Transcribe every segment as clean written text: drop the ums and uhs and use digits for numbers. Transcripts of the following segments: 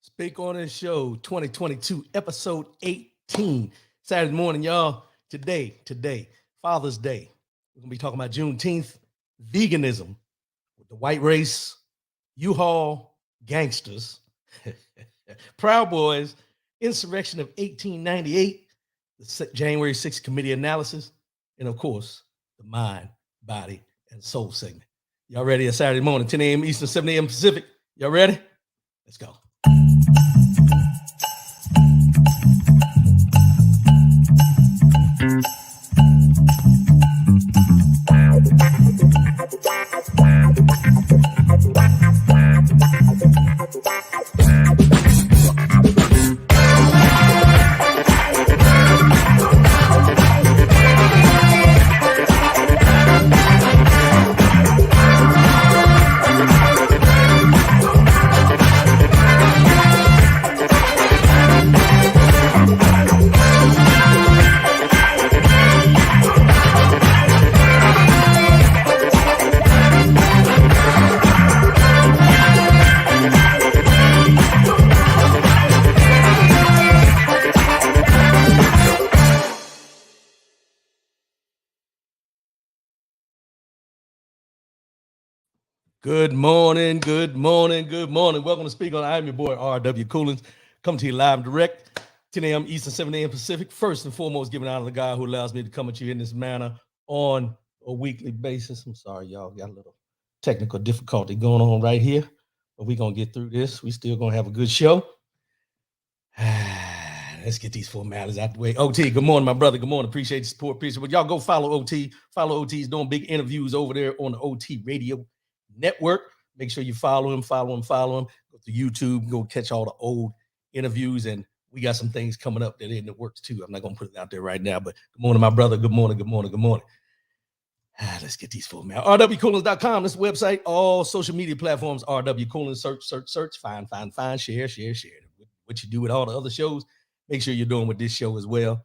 Speak on This Show 2022, episode 18. Saturday morning, y'all. Today, Father's Day. We're going to be talking about Juneteenth, veganism, with the white race, U-Haul, Gangsters, Proud Boys, Insurrection of 1898, the January 6th committee analysis, and of course, the mind, body, and soul segment. Y'all ready? A Saturday morning, 10 a.m. Eastern, 7 a.m. Pacific. Y'all ready? Let's go. Good morning. Welcome to Speak On. I'm your boy, R.W. Coolins. Coming to you live and direct, 10 a.m. Eastern, 7 a.m. Pacific. First and foremost, giving honor to the guy who allows me to come at you in this manner on a weekly basis. I'm sorry, y'all. Got a little technical difficulty going on right here, but we're going to get through this. We still going to have a good show. Let's get these formalities out the way. OT, good morning, my brother. Good morning. Appreciate the support. Appreciate it. But y'all go follow OT. Follow OT. He's doing big interviews over there on the OT Radio Network. Make sure you follow him. Go to YouTube, go catch all the old interviews, and we got some things coming up that are in the works too. I'm not gonna put it out there right now, but good morning, my brother. Good morning. Let's get these full mail. rwcoolins.com. This website, all social media platforms, RW Coolins. Search, find, share. What you do with all the other shows, make sure you're doing with this show as well.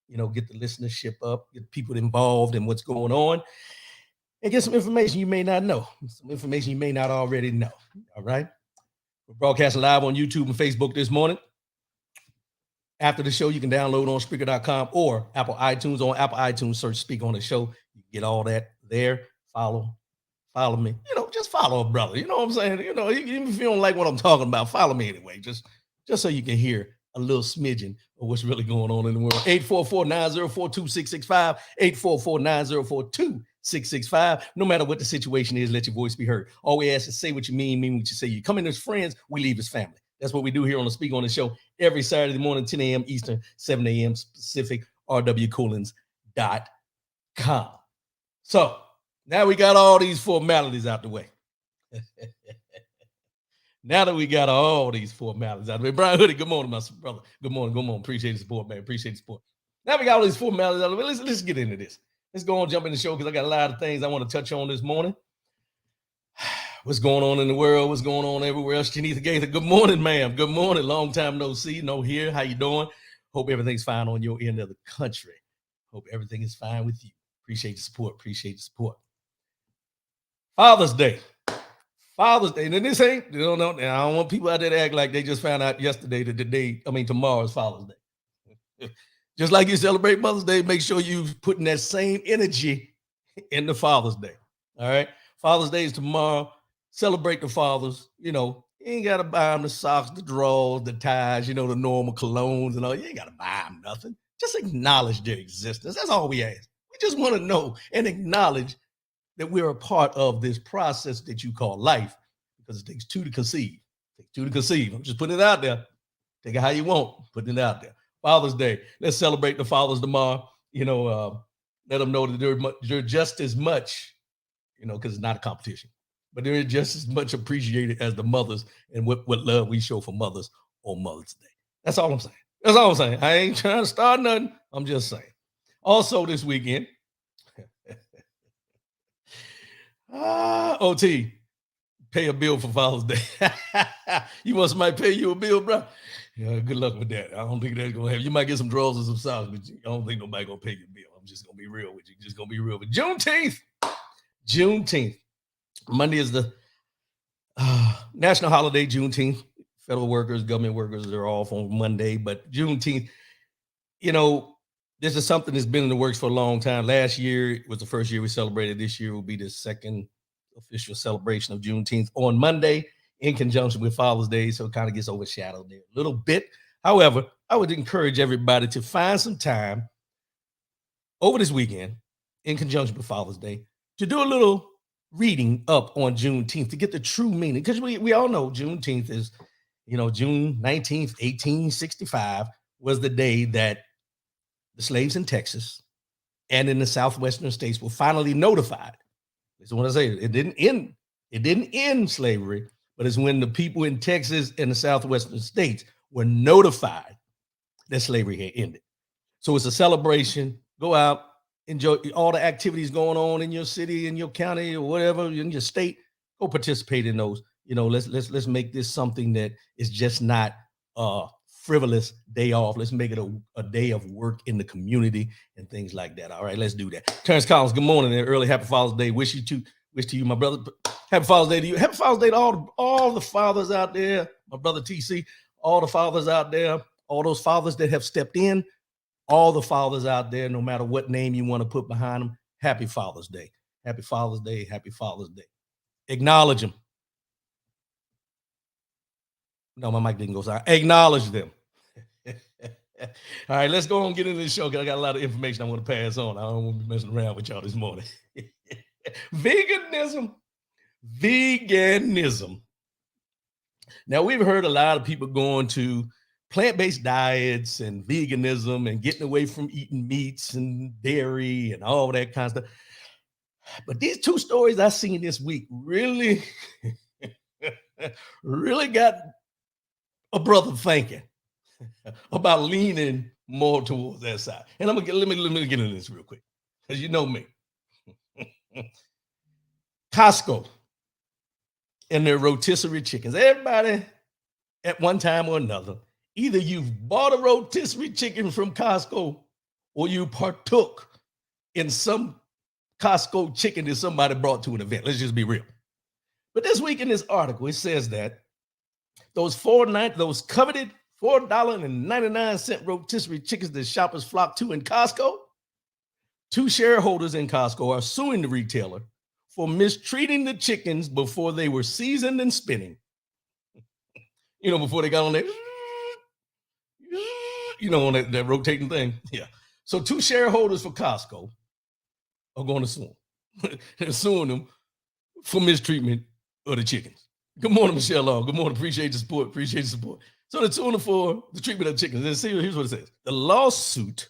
You know, get the listenership up, get people involved in what's going on, and get some information you may not know, some information you may not already know. All right. We're broadcasting live on YouTube and Facebook this morning. After the show, you can download on Spreaker.com or Apple iTunes. On Apple iTunes, search Speak On The Show. You get all that there. Follow me. You know, just follow a brother. You know what I'm saying? You know, even if you don't like what I'm talking about, follow me anyway. Just so you can hear a little smidgen of what's really going on in the world. 844-904-2665, 844-904-2665. No matter what the situation is, let your voice be heard. All we ask is say what you mean what you say. You come in as friends, we leave as family. That's what we do here on the Speak On The Show every Saturday morning, 10 a.m. Eastern, 7 a.m. Pacific, rwcoolins.com. So now we got all these formalities out the way. Now that we got all these formalities out of the way. Brian Hoodie, good morning, my brother. Good morning. Appreciate the support, man. Appreciate the support. Now we got all these formalities out of the way. Let's get into this. Let's go on, jump in the show, because I got a lot of things I want to touch on this morning. What's going on in the world? What's going on everywhere else? Juneteenth Gaither, good morning, ma'am. Good morning. Long time no see, no hear. How you doing? Hope everything's fine on your end of the country. Hope everything is fine with you. Appreciate the support. Father's Day. And then this ain't, I don't want people out there to act like they just found out yesterday that tomorrow is Father's Day. Just like you celebrate Mother's Day, make sure you putting that same energy into Father's Day. All right. Father's Day is tomorrow. Celebrate the fathers. You know, you ain't got to buy them the socks, the drawers, the ties, you know, the normal colognes and all. You ain't got to buy them nothing. Just acknowledge their existence. That's all we ask. We just want to know and acknowledge that we're a part of this process that you call life, because it takes two to conceive. I'm just putting it out there. Take it how you want, putting it out there. Father's Day. Let's celebrate the fathers tomorrow. You know, let them know that they're just as much, you know, because it's not a competition, but they're just as much appreciated as the mothers, and what love we show for mothers on Mother's Day. That's all I'm saying. I ain't trying to start nothing. I'm just saying. Also this weekend, OT, pay a bill for Father's Day. You want somebody pay you a bill, bro? Yeah, good luck with that. I don't think that's gonna happen. You might get some drawers and some socks, but I don't think nobody gonna pay your bill. I'm just gonna be real with you. But Juneteenth. Monday is the national holiday, Juneteenth. Federal workers, government workers are off on Monday, but Juneteenth, this is something that's been in the works for a long time. Last year was the first year we celebrated. This year will be the second official celebration of Juneteenth on Monday in conjunction with Father's Day. So it kind of gets overshadowed there a little bit. However, I would encourage everybody to find some time over this weekend in conjunction with Father's Day to do a little reading up on Juneteenth to get the true meaning. Because we all know Juneteenth is, June 19th, 1865 was the day that the slaves in Texas and in the southwestern states were finally notified. That's what I say. It didn't end slavery, but it's when the people in Texas and the southwestern states were notified that slavery had ended. So it's a celebration. Go out, enjoy all the activities going on in your city, in your county, or whatever, in your state. Go participate in those. Let's make this something that is just not frivolous day off. Let's make it a day of work in the community and things like that. All right, let's do that. Terrence Collins, good morning and early happy Father's Day. Wish to you, my brother. Happy Father's Day to you. Happy Father's Day to all the fathers out there. My brother TC, all the fathers out there, all those fathers that have stepped in, all the fathers out there, no matter what name you want to put behind them. Happy Father's Day. Happy Father's Day. Happy Father's Day. Acknowledge them. No, my mic didn't go silent. Acknowledge them. All right, let's go on and get into this show because I got a lot of information I want to pass on. I don't want to be messing around with y'all this morning. Veganism. Now, we've heard a lot of people going to plant-based diets and veganism and getting away from eating meats and dairy and all that kind of stuff. But these two stories I seen this week really, really got a brother thinking about leaning more towards that side. And let me get into this real quick, because you know me. Costco and their rotisserie chickens. Everybody at one time or another, either you've bought a rotisserie chicken from Costco or you partook in some Costco chicken that somebody brought to an event. Let's just be real. But this week in this article, it says that those coveted $4.99 rotisserie chickens that shoppers flock to in Costco, two shareholders in Costco are suing the retailer for mistreating the chickens before they were seasoned and spinning. Before they got on that, on that rotating thing. Yeah. So two shareholders for Costco are going to sue them. They're suing them for mistreatment of the chickens. Good morning, Michelle Long. Good morning. Appreciate the support. So they're suing them for the treatment of chickens. And here's what it says. The lawsuit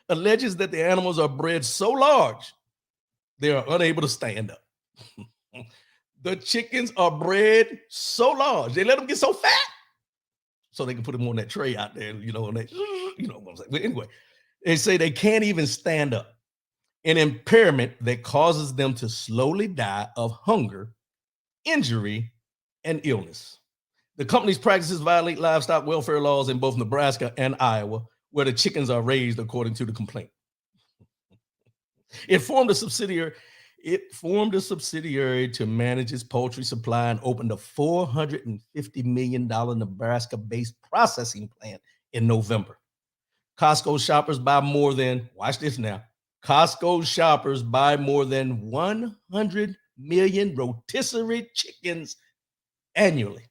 alleges that the animals are bred so large they are unable to stand up. The chickens are bred so large, they let them get so fat so they can put them on that tray out there, on that, what I'm saying. But anyway, they say they can't even stand up, an impairment that causes them to slowly die of hunger, injury, and illness. The company's practices violate livestock welfare laws in both Nebraska and Iowa, where the chickens are raised according to the complaint. It formed a subsidiary to manage its poultry supply and opened a $450 million Nebraska-based processing plant in November. Costco shoppers buy more than, watch this now, Costco shoppers buy more than 100 million rotisserie chickens annually.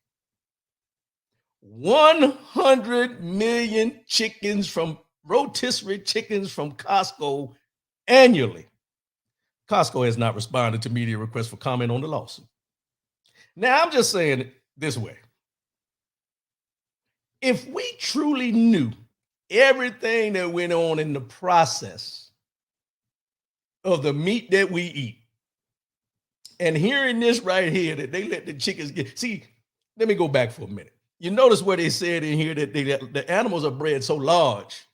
100 million rotisserie chickens from Costco annually. Costco has not responded to media requests for comment on the lawsuit. Now, I'm just saying it this way. If we truly knew everything that went on in the process of the meat that we eat, and hearing this right here, that they let the chickens get, see, let me go back for a minute. You notice where they said in here that the animals are bred so large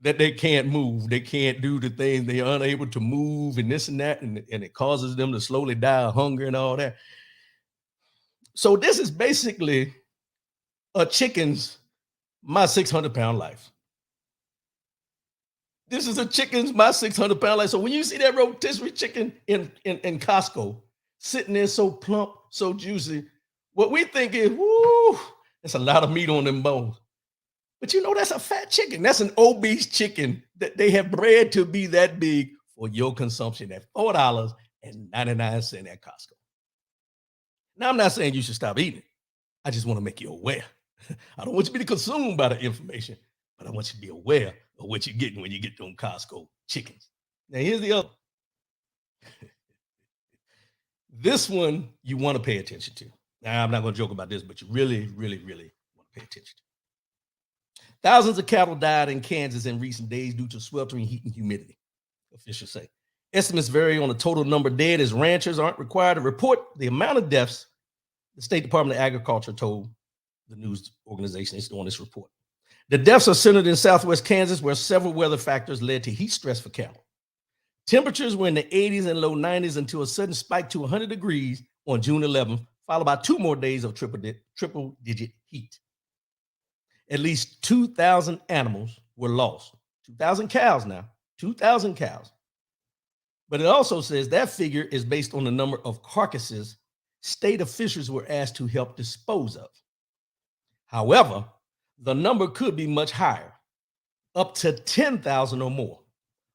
that they can't move. They can't do the things. They are unable to move and this and that, and it causes them to slowly die of hunger and all that. So this is basically a chicken's my 600-pound life. This is a chicken's my 600-pound life. So when you see that rotisserie chicken in Costco sitting there so plump, so juicy, What we think is, woo, that's a lot of meat on them bones. But you know, that's a fat chicken. That's an obese chicken that they have bred to be that big for your consumption at $4.99 at Costco. Now, I'm not saying you should stop eating. I just want to make you aware. I don't want you to be consumed by the information, but I want you to be aware of what you're getting when you get them Costco chickens. Now, here's the other. This one you want to pay attention to. Now, I'm not going to joke about this, but you really, really, really want to pay attention to. Thousands of cattle died in Kansas in recent days due to sweltering heat and humidity, officials say. Estimates vary on the total number dead as ranchers aren't required to report the amount of deaths. The State Department of Agriculture told the news organization it's doing this report. The deaths are centered in southwest Kansas, where several weather factors led to heat stress for cattle. Temperatures were in the 80s and low 90s until a sudden spike to 100 degrees on June 11th, followed by 2 more days of triple-digit heat. At least 2,000 animals were lost. 2,000 cows now. 2,000 cows. But it also says that figure is based on the number of carcasses state officials were asked to help dispose of. However, the number could be much higher, up to 10,000 or more,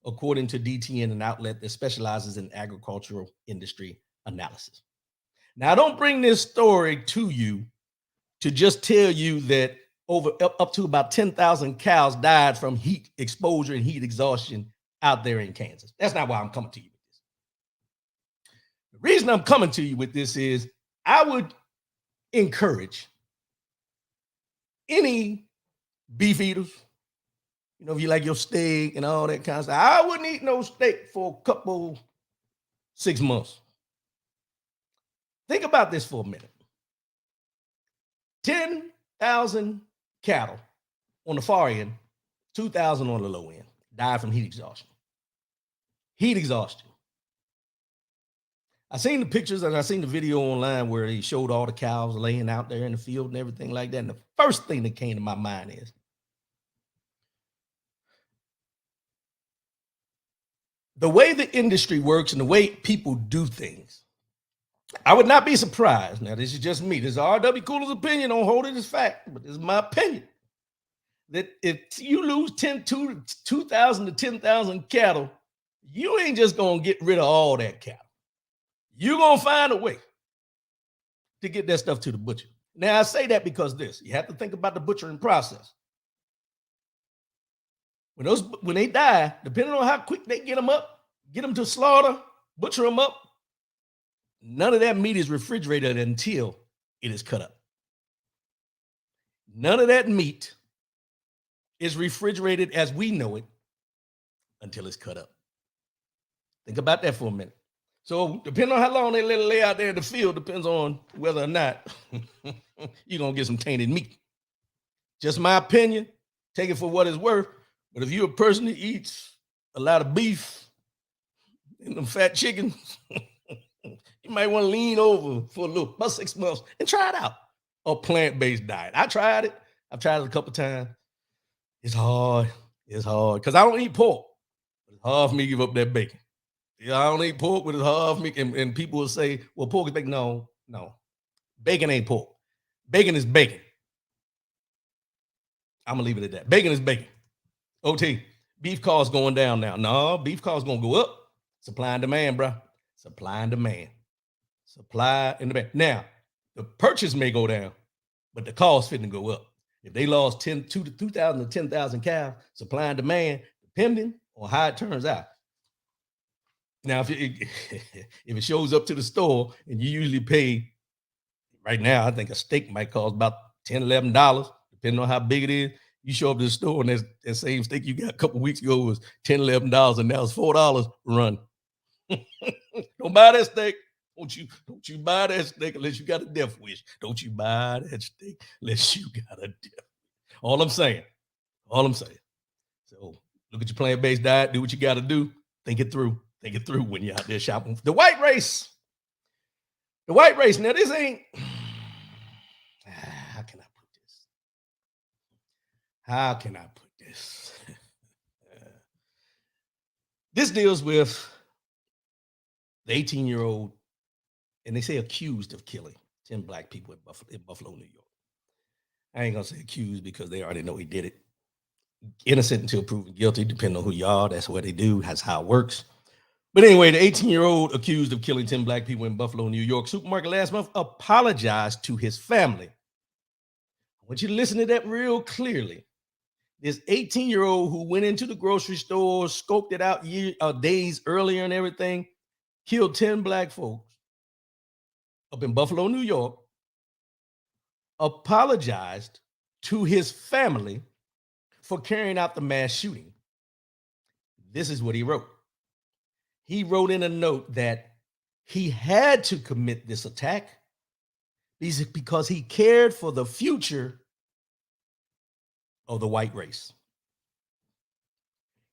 according to DTN, an outlet that specializes in agricultural industry analysis. Now, I don't bring this story to you to just tell you that up to about 10,000 cows died from heat exposure and heat exhaustion out there in Kansas. That's not why I'm coming to you with this. The reason I'm coming to you with this is I would encourage any beef eaters, you know, if you like your steak and all that kind of stuff, I wouldn't eat no steak for a couple 6 months. Think about this for a minute. 10,000 cattle on the far end, 2,000 on the low end, died from heat exhaustion. Heat exhaustion. I seen the pictures and I seen the video online where he showed all the cows laying out there in the field and everything like that. And the first thing that came to my mind is, the way the industry works and the way people do things, I would not be surprised. Now, this is just me. This is R.W. Cooler's opinion. Don't hold it as fact, but this is my opinion. That if you lose 2,000 to 10,000 cattle, you ain't just going to get rid of all that cattle. You're going to find a way to get that stuff to the butcher. Now, I say that because you have to think about the butchering process. When they die, depending on how quick they get them up, get them to slaughter, butcher them up, none of that meat is refrigerated until it is cut up. None of that meat is refrigerated as we know it until it's cut up. Think about that for a minute. So depending on how long they let it lay out there in the field, depends on whether or not you're going to get some tainted meat. Just my opinion. Take it for what it's worth. But if you're a person that eats a lot of beef and them fat chickens, you might want to lean over for about 6 months and try it out. A plant-based diet. I tried it. I've tried it a couple times. It's hard. It's hard. Because I don't eat pork. It's hard for me to give up that bacon. Yeah, I don't eat pork, but it's hard for me. And people will say, well, pork is bacon. No. Bacon ain't pork. Bacon is bacon. I'm going to leave it at that. Bacon is bacon. OT, beef costs going down now. No, beef costs going to go up. Supply and demand, bro. Supply and demand. Supply and demand. Now, the purchase may go down, but the cost fitting to go up. If they lost 2,000 to 10,000 cows, supply and demand, depending on how it turns out. Now, if it shows up to the store and you usually pay, right now, I think a steak might cost about $10, $11, depending on how big it is. You show up to the store and that same steak you got a couple weeks ago was $10, $11, and now it's $4. Run. Don't buy that steak. Don't you buy that steak unless you got a death wish. Don't you buy that steak unless you got a death wish. All I'm saying. So look at your plant-based diet. Do what you got to do. Think it through. Think it through when you're out there shopping. The white race. Now, this ain't. How can I put this? This deals with the 18-year-old, and they say accused of killing 10 black people in Buffalo, New York. I ain't gonna say accused because they already know he did it. Innocent until proven guilty, depending on who you are. That's what they do. That's how it works. But anyway, the 18-year-old accused of killing 10 black people in Buffalo, New York supermarket last month apologized to his family. I want you to listen to that real clearly. This 18-year-old who went into the grocery store, scoped it out days earlier and everything, killed 10 black folks up in Buffalo, New York, apologized to his family for carrying out the mass shooting. This is what he wrote. He wrote in a note that he had to commit this attack because he cared for the future of the white race.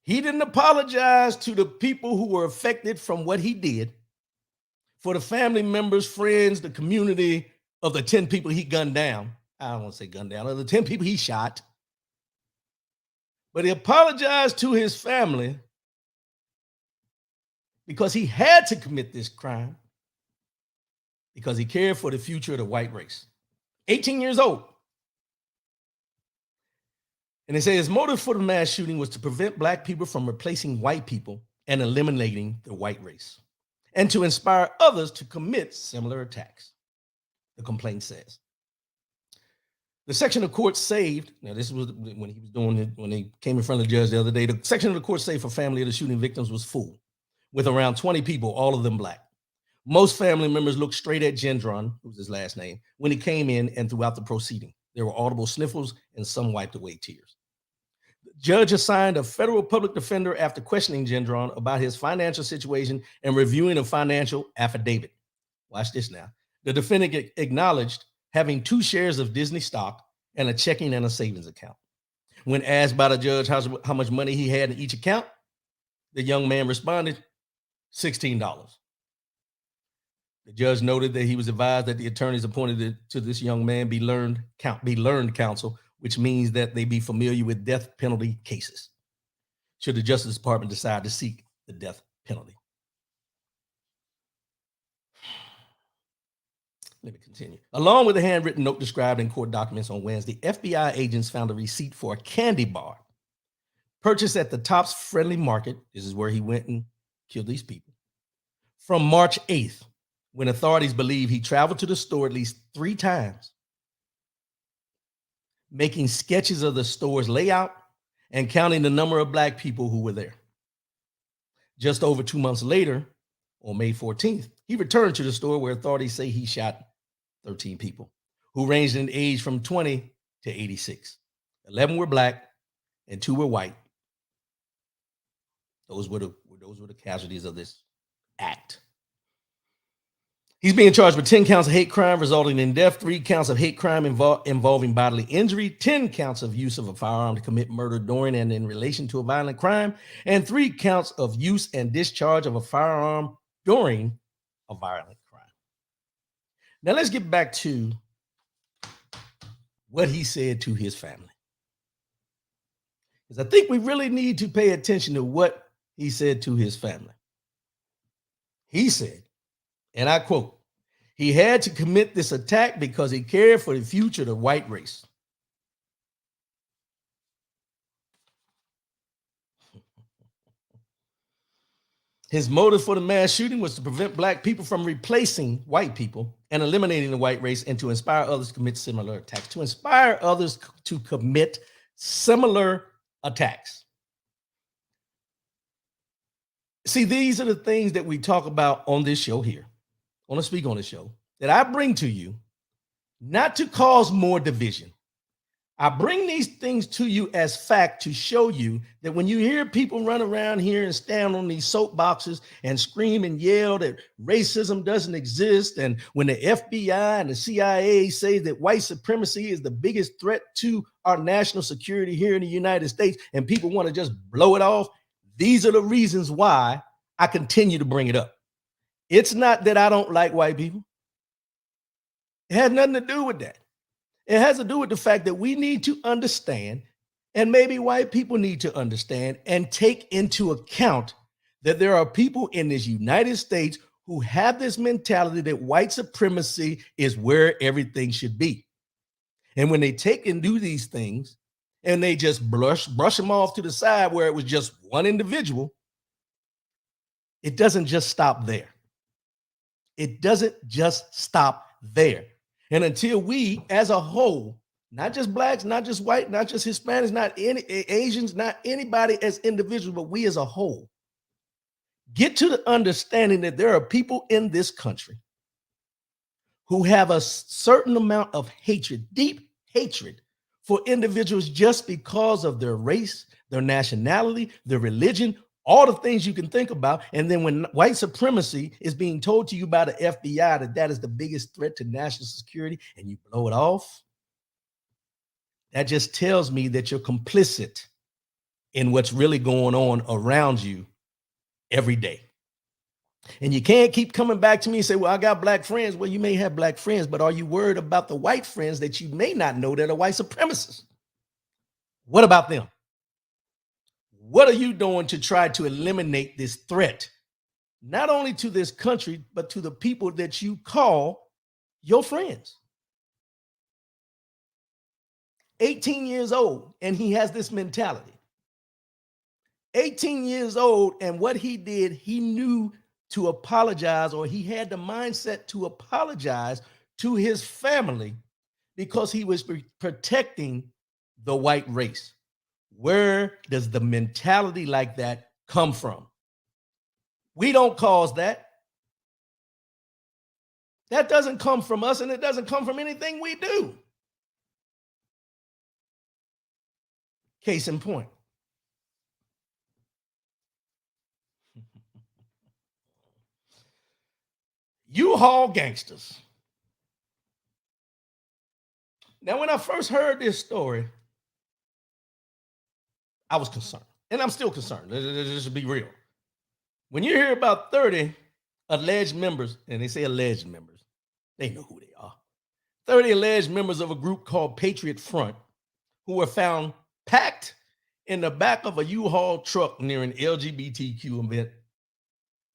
He didn't apologize to the people who were affected from what he did, for the family members, friends, the community of the 10 people he gunned down. I don't want to say gunned down, of the 10 people he shot. But he apologized to his family because he had to commit this crime because he cared for the future of the white race. 18 years old. And they say his motive for the mass shooting was to prevent black people from replacing white people and eliminating the white race, and to inspire others to commit similar attacks, the complaint says. The section of court saved, now this was when he was doing it, when he came in front of the judge the other day, the section of the court saved for family of the shooting victims was full, with around 20 people, all of them black. Most family members looked straight at Gendron, who was his last name, when he came in and throughout the proceeding. There were audible sniffles and some wiped away tears. The judge assigned a federal public defender after questioning Gendron about his financial situation and reviewing a financial affidavit. Watch this now. The defendant acknowledged having 2 shares of Disney stock and a checking and a savings account. When asked by the judge how much money he had in each account, the young man responded, $16. The judge noted that he was advised that the attorneys appointed to this young man be learned counsel, which means that they be familiar with death penalty cases, should the Justice Department decide to seek the death penalty. Let me continue. Along with a handwritten note described in court documents on Wednesday, FBI agents found a receipt for a candy bar purchased at the Tops Friendly Market. This is where he went and killed these people. From March 8th, when authorities believe he traveled to the store at least 3 times, making sketches of the store's layout and counting the number of black people who were there. Just over 2 months later, on May 14th, he returned to the store where authorities say he shot 13 people who ranged in age from 20 to 86. 11 were black and 2 were white. Those were the casualties of this act. He's being charged with 10 counts of hate crime resulting in death, 3 counts of hate crime involving bodily injury, 10 counts of use of a firearm to commit murder during and in relation to a violent crime, and 3 counts of use and discharge of a firearm during a violent crime. Now let's get back to what he said to his family, because I think we really need to pay attention to what he said to his family. He said, and I quote, he had to commit this attack because he cared for the future of the white race. His motive for the mass shooting was to prevent black people from replacing white people and eliminating the white race, and to inspire others to commit similar attacks. To inspire others to commit similar attacks. See, these are the things that we talk about on this show here. I want to speak on the show that I bring to you, not to cause more division. I bring these things to you as fact to show you that when you hear people run around here and stand on these soapboxes and scream and yell that racism doesn't exist, and when the FBI and the CIA say that white supremacy is the biggest threat to our national security here in the United States, and people want to just blow it off, these are the reasons why I continue to bring it up. It's not that I don't like white people. It has nothing to do with that. It has to do with the fact that we need to understand, and maybe white people need to understand and take into account, that there are people in this United States who have this mentality that white supremacy is where everything should be. And when they take and do these things and they just brush them off to the side where it was just one individual, it doesn't just stop there. It doesn't just stop there. And until we as a whole, not just blacks, not just white, not just Hispanics, not any Asians, not anybody as individuals, but we as a whole, get to the understanding that there are people in this country who have a certain amount of hatred, deep hatred for individuals just because of their race, their nationality, their religion, all the things you can think about. And then when white supremacy is being told to you by the FBI that that is the biggest threat to national security and you blow it off, that just tells me that you're complicit in what's really going on around you every day. And you can't keep coming back to me and say, well, I got black friends. Well, you may have black friends, but are you worried about the white friends that you may not know that are white supremacists? What about them? What are you doing to try to eliminate this threat, not only to this country, but to the people that you call your friends? 18 years old, and he has this mentality. 18 years old, and what he did, he knew to apologize, or he had the mindset to apologize to his family because he was protecting the white race. Where does the mentality like that come from? We don't cause that. That doesn't come from us, and it doesn't come from anything we do. Case in point. U-Haul Gangsters. Now, when I first heard this story, I was concerned, and I'm still concerned. Let's be real. When you hear about 30 alleged members, and they say alleged members, they know who they are. 30 alleged members of a group called Patriot Front who were found packed in the back of a U-Haul truck near an LGBTQ event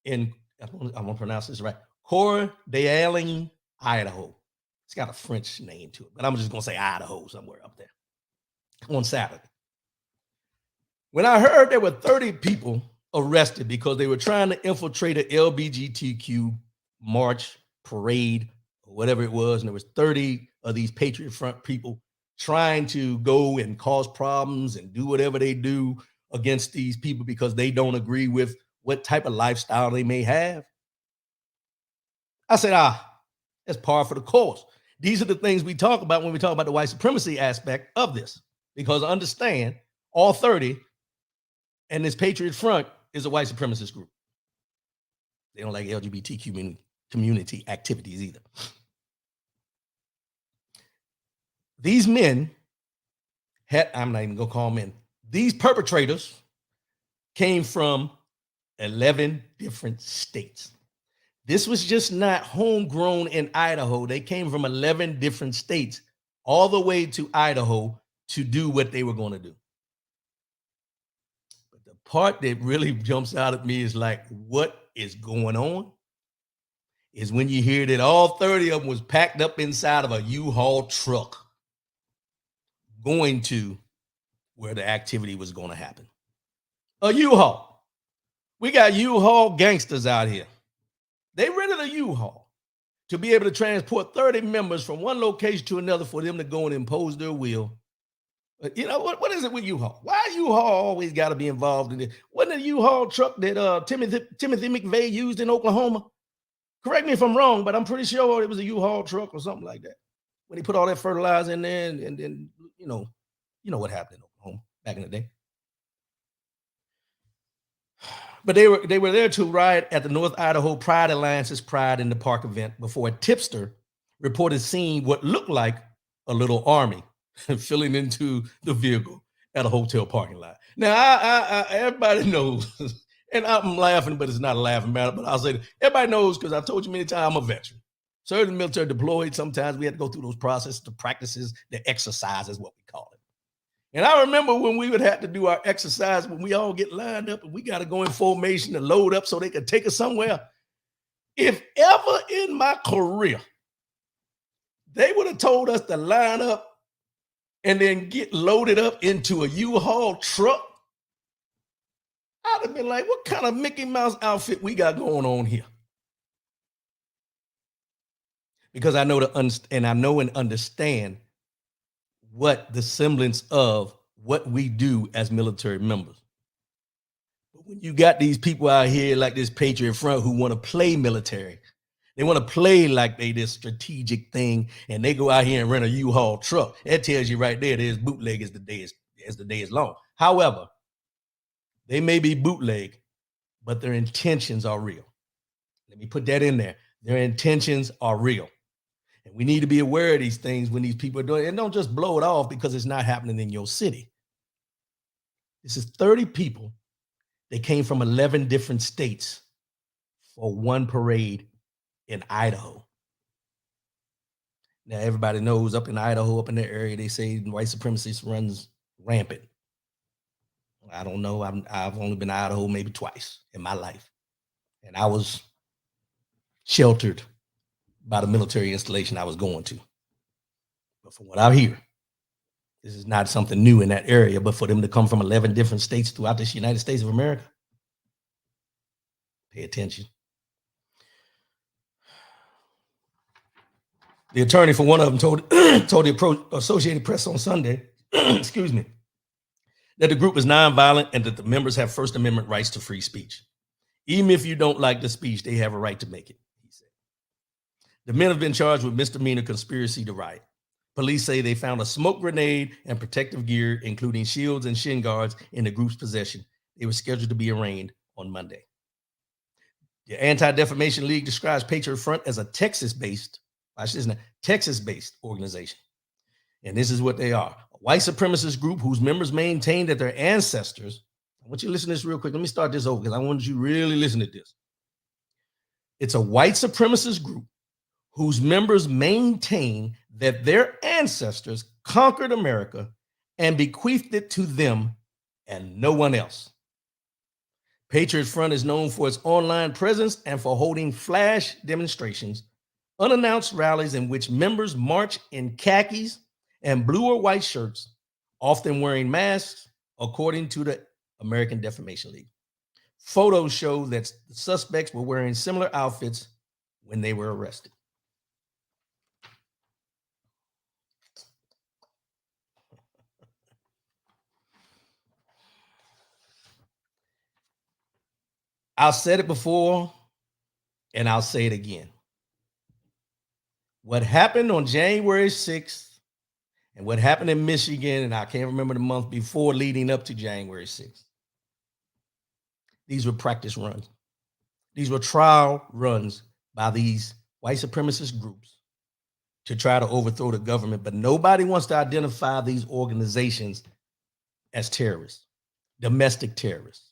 in, I'm going to pronounce this right, Cordaling, Idaho. It's got a French name to it, but I'm just going to say Idaho somewhere up there on Saturday. When I heard there were 30 people arrested because they were trying to infiltrate an LGBTQ march, parade, or whatever it was, and there was 30 of these Patriot Front people trying to go and cause problems and do whatever they do against these people because they don't agree with what type of lifestyle they may have. I said, that's par for the course. These are the things we talk about when we talk about the white supremacy aspect of this, because understand all 30 and this Patriot Front is a white supremacist group. They don't like LGBTQ community activities either. These men I'm not even going to call them men. These perpetrators came from 11 different states. This was just not homegrown in Idaho. They came from 11 different states all the way to Idaho to do what they were going to do. But the part that really jumps out at me is like, what is going on? Is when you hear that all 30 of them was packed up inside of a U-Haul truck going to where the activity was going to happen. A U-Haul. We got U-Haul gangsters out here. They rented a U-Haul to be able to transport 30 members from one location to another for them to go and impose their will. You know, what is it with U-Haul? Why U-Haul always got to be involved in it? Wasn't it a U-Haul truck that Timothy McVeigh used in Oklahoma? Correct me if I'm wrong, but I'm pretty sure it was a U-Haul truck or something like that. When he put all that fertilizer in there and then, you know what happened in Oklahoma back in the day. But they were there to ride at the North Idaho Pride Alliance's Pride in the Park event before a tipster reported seeing what looked like a little army filling into the vehicle at a hotel parking lot. Now, I everybody knows, and I'm laughing, but it's not a laughing matter, but I'll say that everybody knows, because I've told you many times, I'm a veteran. Served in the military, deployed. Sometimes we had to go through those processes, the practices, the exercise is what we call it. And I remember when we would have to do our exercise, when we all get lined up and we got to go in formation to load up so they could take us somewhere. If ever in my career they would have told us to line up and then get loaded up into a U-Haul truck, I'd have been like, what kind of Mickey Mouse outfit we got going on here? Because I know and understand what the semblance of what we do as military members. But when you got these people out here like this Patriot Front who want to play military, they want to play like they this strategic thing, and they go out here and rent a U-Haul truck. That tells you right there, there's bootleg as the day is long. However, they may be bootleg, but their intentions are real. Let me put that in there. Their intentions are real. And we need to be aware of these things when these people are doing it. And don't just blow it off because it's not happening in your city. This is 30 people. They came from 11 different states for one parade in Idaho. Now, everybody knows up in Idaho, up in that area, they say white supremacy runs rampant. I don't know. I've only been to Idaho maybe twice in my life. And I was sheltered by the military installation I was going to. But from what I hear, this is not something new in that area, but for them to come from 11 different states throughout this United States of America, pay attention. The attorney for one of them told the Associated Press on Sunday, excuse me, that the group is nonviolent and that the members have First Amendment rights to free speech. Even if you don't like the speech, they have a right to make it, he said. The men have been charged with misdemeanor conspiracy to riot. Police say they found a smoke grenade and protective gear, including shields and shin guards, in the group's possession. They were scheduled to be arraigned on Monday. The Anti-Defamation League describes Patriot Front as a Texas-based organization. And this is what they are. A white supremacist group whose members maintain that their ancestors, I want you to listen to this real quick. Let me start this over because I want you to really listen to this. It's a white supremacist group whose members maintain that their ancestors conquered America and bequeathed it to them and no one else. Patriot Front is known for its online presence and for holding flash demonstrations, unannounced rallies in which members march in khakis and blue or white shirts, often wearing masks, according to the American Defamation League. Photos show that the suspects were wearing similar outfits when they were arrested. I've said it before, and I'll say it again. What happened on January 6th and what happened in Michigan, and I can't remember the month before leading up to January 6th, these were practice runs. These were trial runs by these white supremacist groups to try to overthrow the government, but nobody wants to identify these organizations as terrorists, domestic terrorists.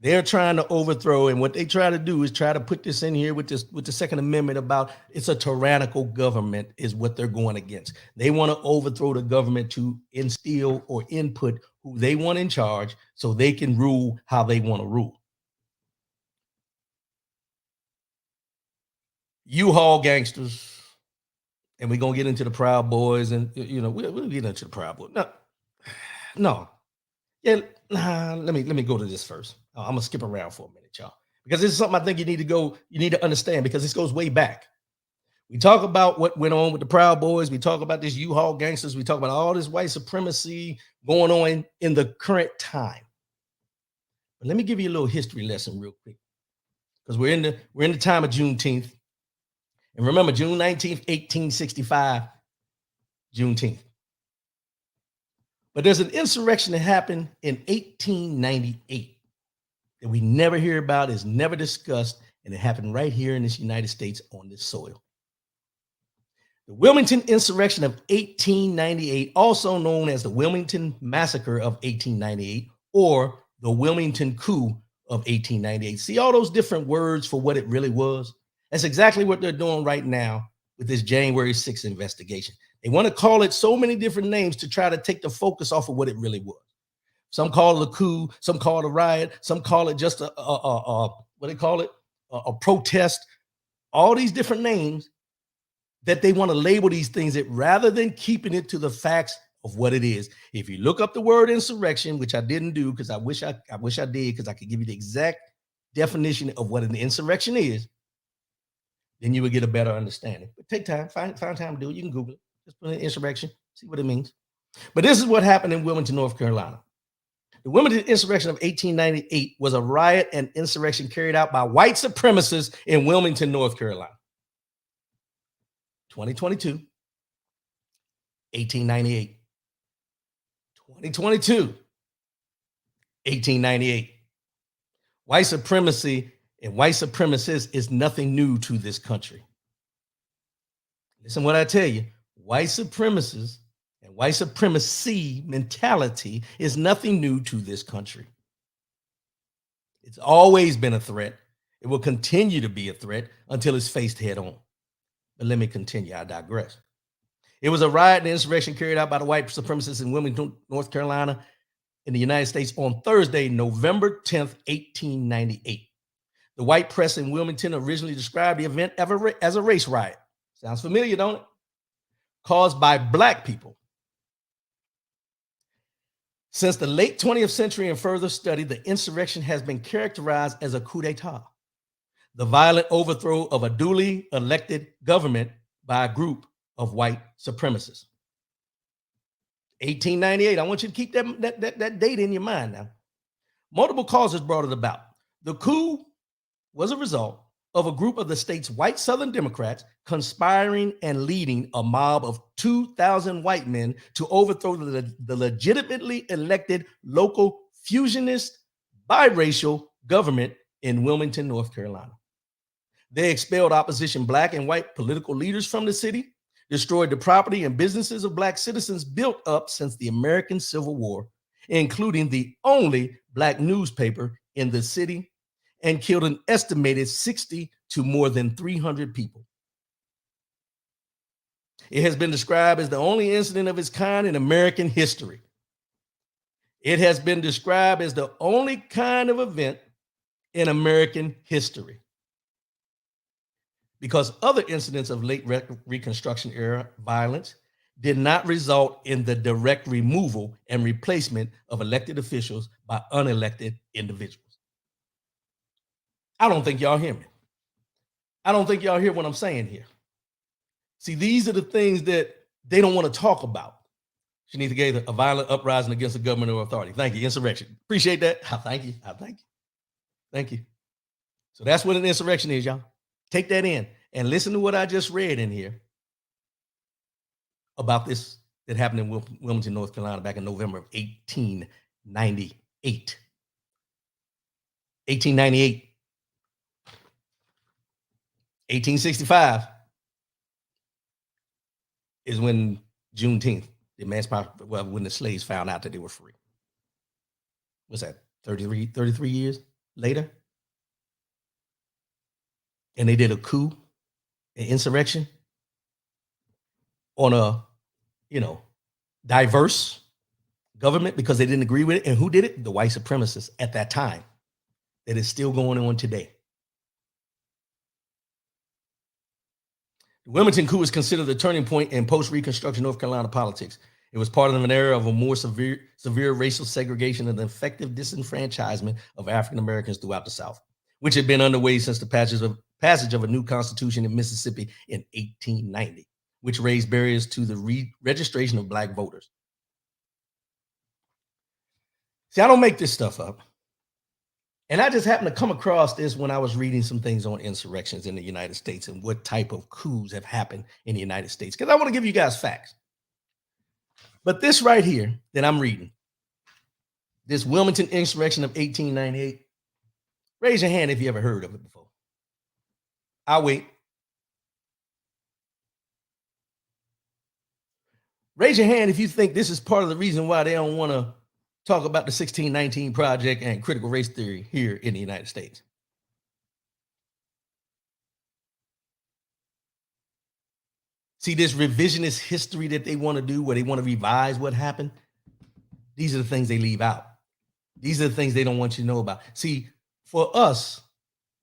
They're trying to overthrow, and what they try to do is try to put this in here with the Second Amendment about it's a tyrannical government is what they're going against. They want to overthrow the government to instill or input who they want in charge so they can rule how they want to rule. U-Haul gangsters, and we're going to get into the Proud Boys, and we'll get into the Proud Boys. No. Yeah, let me go to this first. I'm gonna skip around for a minute, y'all, because this is something I think you need to understand because this goes way back. We talk about what went on with the Proud Boys. We talk about this U-Haul gangsters. We talk about all this white supremacy going on in the current time. But let me give you a little history lesson real quick, because we're in the time of Juneteenth, and remember June 19th, 1865, Juneteenth. But there's an insurrection that happened in 1898 that we never hear about, is never discussed, and it happened right here in this United States on this soil. The Wilmington Insurrection of 1898, also known as the Wilmington Massacre of 1898 or the Wilmington Coup of 1898. See all those different words for what it really was? That's exactly what they're doing right now with this January 6th investigation. They want to call it so many different names to try to take the focus off of what it really was. Some call it a coup, some call it a riot, some call it just what do they call it? a protest, all these different names that they want to label these things that rather than keeping it to the facts of what it is. If you look up the word insurrection, which I didn't do because I wish I did, because I could give you the exact definition of what an insurrection is, then you would get a better understanding. But take time, find time to do it. You can Google it. Just put in insurrection, see what it means. But this is what happened in Wilmington, North Carolina. The Wilmington Insurrection of 1898 was a riot and insurrection carried out by white supremacists in Wilmington, North Carolina. 2022, 1898. 2022, 1898. White supremacy and white supremacists is nothing new to this country. Listen what I tell you. White supremacists and white supremacy mentality is nothing new to this country. It's always been a threat. It will continue to be a threat until it's faced head on. But let me continue. I digress. It was a riot and insurrection carried out by the white supremacists in Wilmington, North Carolina, in the United States on Thursday, November 10th, 1898. The white press in Wilmington originally described the event as a race riot. Sounds familiar, don't it? Caused by black people. Since the late 20th century and further study, the insurrection has been characterized as a coup d'etat, the violent overthrow of a duly elected government by a group of white supremacists. 1898. I want you to keep that date in your mind now. Multiple causes brought it about. The coup was a result of a group of the state's white Southern Democrats conspiring and leading a mob of 2,000 white men to overthrow the legitimately elected local fusionist biracial government in Wilmington, North Carolina. They expelled opposition black and white political leaders from the city, destroyed the property and businesses of black citizens built up since the American Civil War, including the only black newspaper in the city, and killed an estimated 60 to more than 300 people. It has been described as the only incident of its kind in American history. It has been described as the only kind of event in American history, because other incidents of late Reconstruction era violence did not result in the direct removal and replacement of elected officials by unelected individuals. I don't think y'all hear me. I don't think y'all hear what I'm saying here. See, these are the things that they don't want to talk about. Shanitha Gaither, a violent uprising against the government or authority. Thank you. Insurrection. Appreciate that. Thank you. Thank you. So that's what an insurrection is, y'all. Take that in and listen to what I just read in here about this that happened in Wilmington, North Carolina back in November of 1898. 1898. 1865 is when Juneteenth, when the slaves found out that they were free. What's that, 33 years later? And they did a coup, an insurrection on a, diverse government because they didn't agree with it. And who did it? The white supremacists at that time. That is still going on today. The Wilmington coup is considered the turning point in post-Reconstruction North Carolina politics. It was part of an era of a more severe racial segregation and effective disenfranchisement of African Americans throughout the South, which had been underway since the passage of a new constitution in Mississippi in 1890, which raised barriers to the registration of black voters. See, I don't make this stuff up. And I just happened to come across this when I was reading some things on insurrections in the United States and what type of coups have happened in the United States, because I want to give you guys facts. But this right here that I'm reading, this Wilmington Insurrection of 1898, raise your hand if you ever heard of it before. I'll wait. Raise your hand if you think this is part of the reason why they don't want to talk about the 1619 Project and critical race theory here in the United States. See, this revisionist history that they want to do, where they want to revise what happened, these are the things they leave out. These are the things they don't want you to know about. See, for us,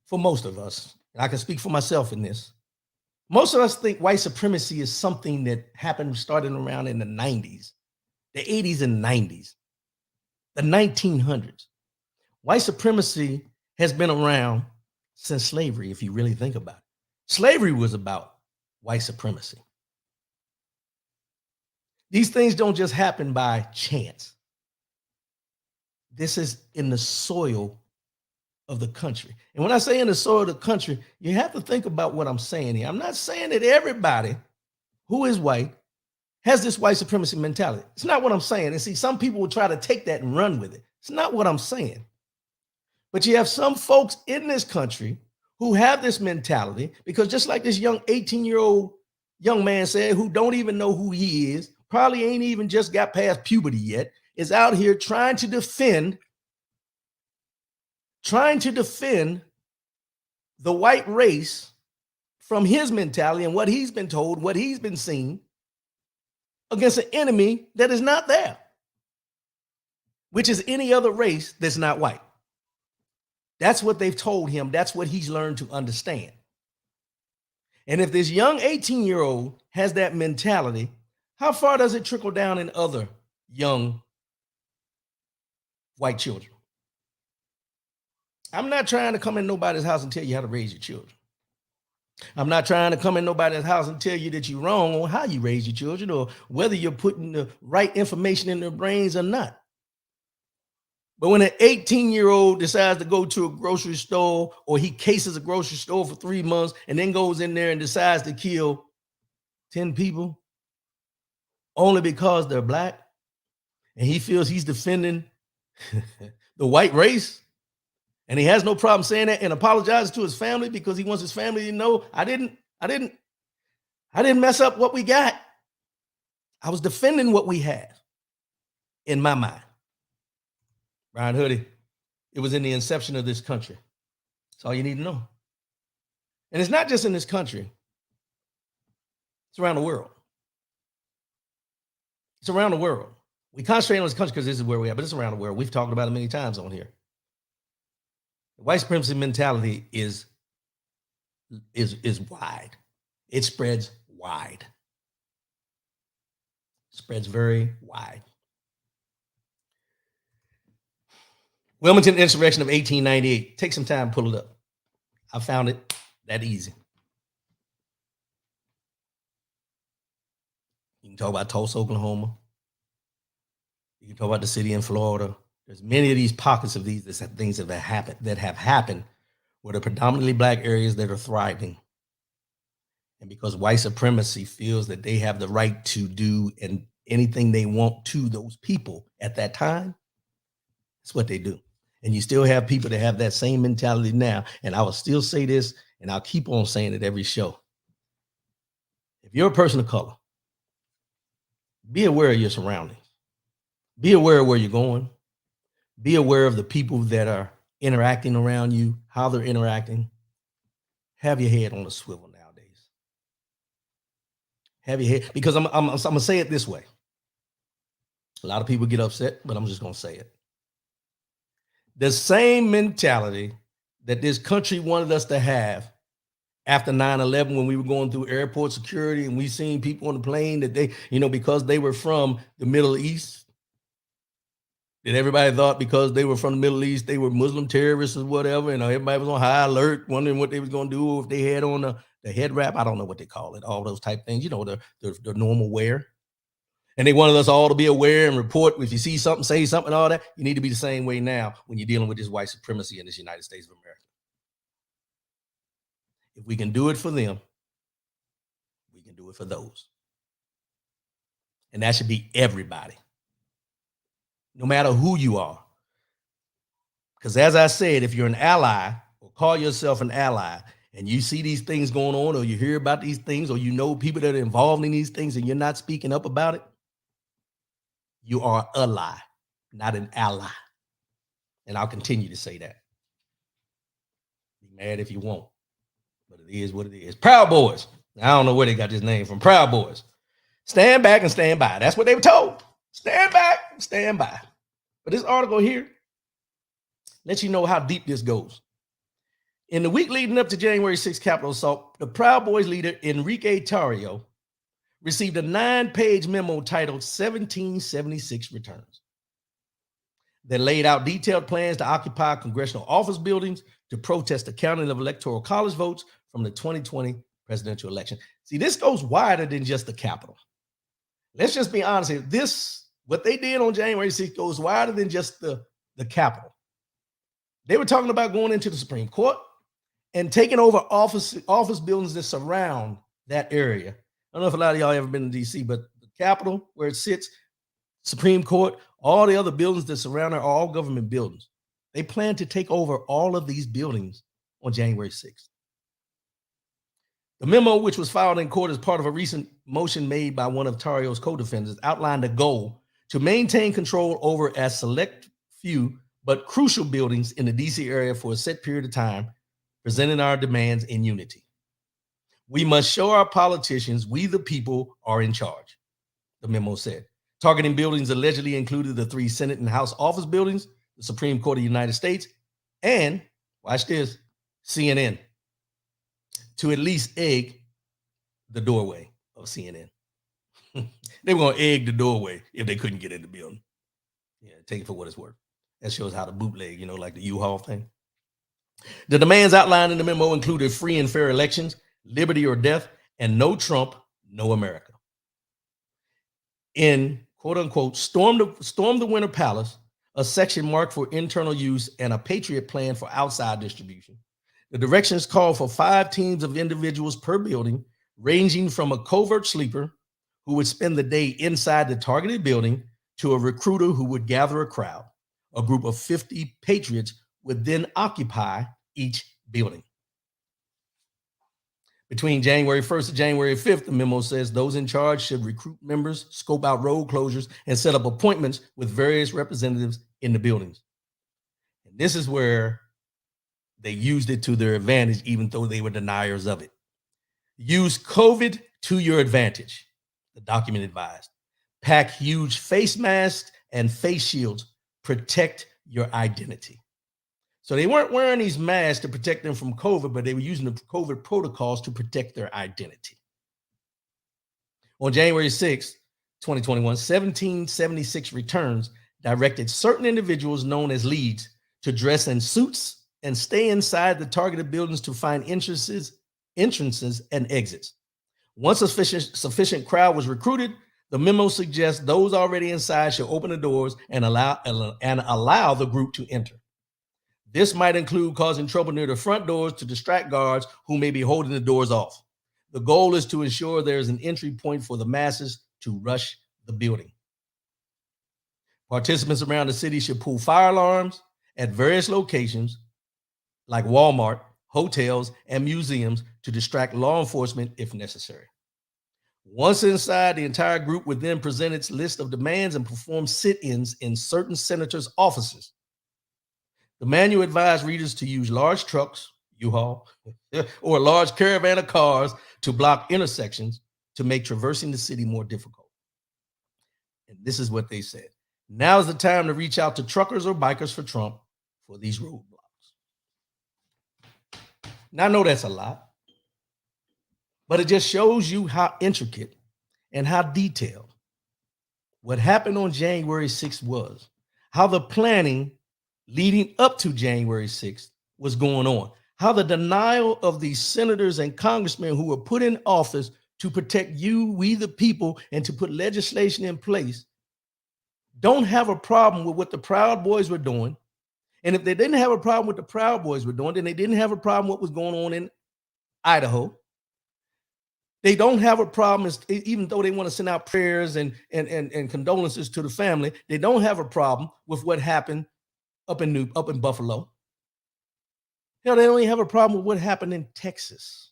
for most of us, and I can speak for myself in this, most of us think white supremacy is something that happened starting around in the 90s, the 80s and 90s, the 1900s. White supremacy has been around since slavery, if you really think about it. Slavery was about white supremacy. These things don't just happen by chance. This is in the soil of the country. And when I say in the soil of the country, you have to think about what I'm saying here. I'm not saying that everybody who is white has this white supremacy mentality. It's not what I'm saying. And see, some people will try to take that and run with it. It's not what I'm saying. But you have some folks in this country who have this mentality, because just like this young 18-year-old young man said, who don't even know who he is, probably ain't even just got past puberty yet, is out here trying to defend the white race from his mentality and what he's been told, what he's been seeing, against an enemy that is not there, which is any other race that's not white. That's what they've told him. That's what he's learned to understand. And if this young 18-year-old has that mentality, how far does it trickle down in other young white children? I'm not trying to come in nobody's house and tell you how to raise your children. I'm not trying to come in nobody's house and tell you that you're wrong on how you raise your children or whether you're putting the right information in their brains or not. But when an 18-year-old decides to go to a grocery store, or he cases a grocery store for 3 months and then goes in there and decides to kill 10 people only because they're black, and he feels he's defending the white race, and he has no problem saying that and apologizes to his family because he wants his family to know, I didn't mess up what we got. I was defending what we had in my mind. Brian Hoodie, it was in the inception of this country. That's all you need to know. And it's not just in this country. It's around the world. It's around the world. We concentrate on this country because this is where we are, but it's around the world. We've talked about it many times on here. The white supremacy mentality is wide. It spreads wide. It spreads very wide. Wilmington Insurrection of 1898. Take some time, pull it up. I found it that easy. You can talk about Tulsa, Oklahoma. You can talk about the city in Florida. There's many of these pockets of these things that have happened where the predominantly black areas that are thriving. And because white supremacy feels that they have the right to do and anything they want to those people at that time, that's what they do. And you still have people that have that same mentality now. And I will still say this, and I'll keep on saying it every show. If you're a person of color, be aware of your surroundings. Be aware of where you're going. Be aware of the people that are interacting around you, how they're interacting. Have your head on a swivel nowadays. Have your head, because I'm going to say it this way. A lot of people get upset, but I'm just going to say it. The same mentality that this country wanted us to have after 9/11, when we were going through airport security and we seen people on the plane that they, because they were from the Middle East, that everybody thought because they were from the Middle East, they were Muslim terrorists or whatever. And everybody was on high alert, wondering what they was going to do if they had on the head wrap. I don't know what they call it, all those type things, the normal wear. And they wanted us all to be aware and report. If you see something, say something, all that. You need to be the same way now when you're dealing with this white supremacy in this United States of America. If we can do it for them, we can do it for those. And that should be everybody, no matter who you are. Because as I said, if you're an ally or call yourself an ally and you see these things going on, or you hear about these things, or you know people that are involved in these things and you're not speaking up about it, you are a lie, not an ally. And I'll continue to say that. Be mad if you want, but it is what it is. Proud Boys. I don't know where they got this name from. Proud Boys. Stand back and stand by. That's what they were told. Stand back and stand by. But this article here lets you know how deep this goes. In the week leading up to January 6th Capitol assault, the Proud Boys leader Enrique Tarrio received a 9-page memo titled 1776 Returns that laid out detailed plans to occupy congressional office buildings to protest the counting of electoral college votes from the 2020 presidential election. See, this goes wider than just the Capitol. Let's just be honest here. What they did on January 6th goes wider than just the Capitol. They were talking about going into the Supreme Court and taking over office buildings that surround that area. I don't know if a lot of y'all ever been to DC, but the Capitol, where it sits, Supreme Court, all the other buildings that surround it are all government buildings. They plan to take over all of these buildings on January 6th. The memo, which was filed in court as part of a recent motion made by one of Tarrio's co-defendants, outlined a goal to maintain control over a select few but crucial buildings in the DC area for a set period of time, presenting our demands in unity. We must show our politicians we the people are in charge, the memo said. Targeting buildings allegedly included the 3 Senate and House office buildings, the Supreme Court of the United States, and, watch this, CNN, to at least egg the doorway of CNN. They were going to egg the doorway if they couldn't get in the building. Yeah, take it for what it's worth. That shows how to bootleg, like the U-Haul thing. The demands outlined in the memo included free and fair elections, liberty or death, and no Trump, no America. In quote unquote, storm the Winter Palace, a section marked for internal use and a Patriot plan for outside distribution. The directions call for 5 teams of individuals per building, ranging from a covert sleeper who would spend the day inside the targeted building to a recruiter who would gather a crowd. A group of 50 patriots would then occupy each building. Between January 1st and January 5th, the memo says those in charge should recruit members, scope out road closures, and set up appointments with various representatives in the buildings. And this is where they used it to their advantage, even though they were deniers of it. Use COVID to your advantage, the document advised. Pack huge face masks and face shields. Protect your identity. So they weren't wearing these masks to protect them from COVID, but they were using the COVID protocols to protect their identity. On January 6, 2021, 1776 Returns directed certain individuals known as leads to dress in suits and stay inside the targeted buildings to find entrances and exits. Once a sufficient crowd was recruited, the memo suggests those already inside should open the doors and allow the group to enter. This might include causing trouble near the front doors to distract guards who may be holding the doors off. The goal is to ensure there is an entry point for the masses to rush the building. Participants around the city should pull fire alarms at various locations like Walmart, hotels, and museums to distract law enforcement if necessary. Once inside, the entire group would then present its list of demands and perform sit-ins in certain senators' offices. The manual advised readers to use large trucks, U-Haul, or a large caravan of cars to block intersections to make traversing the city more difficult. And this is what they said. Now is the time to reach out to truckers or bikers for Trump for these roadblocks. Now, I know that's a lot, but it just shows you how intricate and how detailed what happened on January 6th was, how the planning leading up to January 6th was going on, how the denial of these senators and congressmen who were put in office to protect you, we the people, and to put legislation in place, don't have a problem with what the Proud Boys were doing. And if they didn't have a problem with the Proud Boys were doing, then they didn't have a problem with what was going on in Idaho. They don't have a problem, even though they want to send out prayers and condolences to the family, they don't have a problem with what happened up in Buffalo. Hell, they don't even have a problem with what happened in Texas.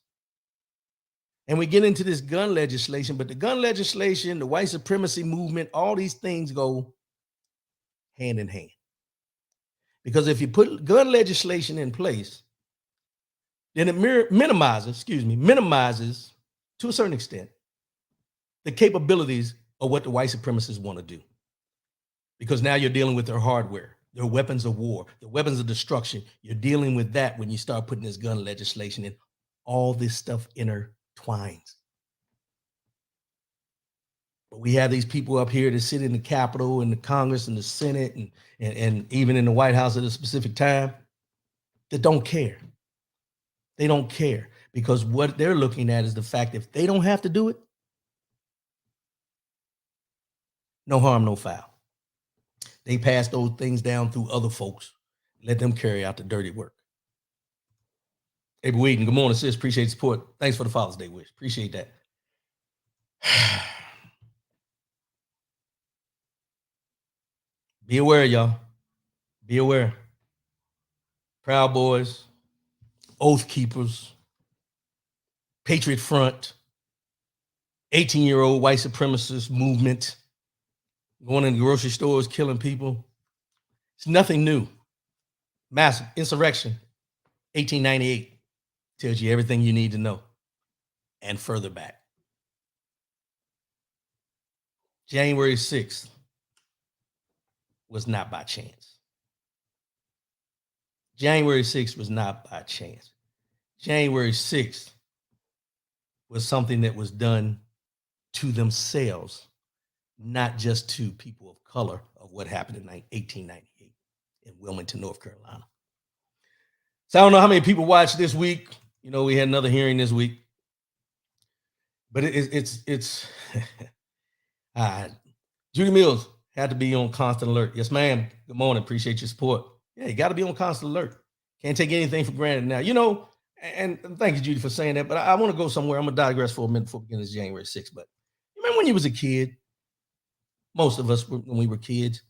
And we get into this gun legislation, but the gun legislation, the white supremacy movement, all these things go hand in hand. Because if you put gun legislation in place, then it minimizes to a certain extent the capabilities of what the white supremacists want to do. Because now you're dealing with their hardware. They're weapons of war. They're weapons of destruction. You're dealing with that when you start putting this gun legislation in. All this stuff intertwines. But we have these people up here that sit in the Capitol and the Congress and the Senate and even in the White House at a specific time that don't care. They don't care because what they're looking at is the fact if they don't have to do it, no harm, no foul. They pass those things down through other folks. Let them carry out the dirty work. Abel Wheaton, good morning, sis. Appreciate the support. Thanks for the Father's Day wish. Appreciate that. Be aware, y'all. Be aware. Proud Boys, Oath Keepers, Patriot Front, 18-year-old white supremacist movement, going in the grocery stores, killing people. It's nothing new. Massive Insurrection, 1898, tells you everything you need to know and further back. January 6th was not by chance. January 6th was not by chance. January 6th was something that was done to themselves, not just to people of color, of what happened in 1898 in Wilmington, North Carolina. So I don't know how many people watched this week. You know, we had another hearing this week, but it's Judy Mills had to be on constant alert. Yes, ma'am. Good morning. Appreciate your support. Yeah, you got to be on constant alert. Can't take anything for granted now. You know, and thank you, Judy, for saying that. But I want to go somewhere. I'm going to digress for a minute before we begin this January 6th. But you remember when you was a kid? Most of us, when we were kids,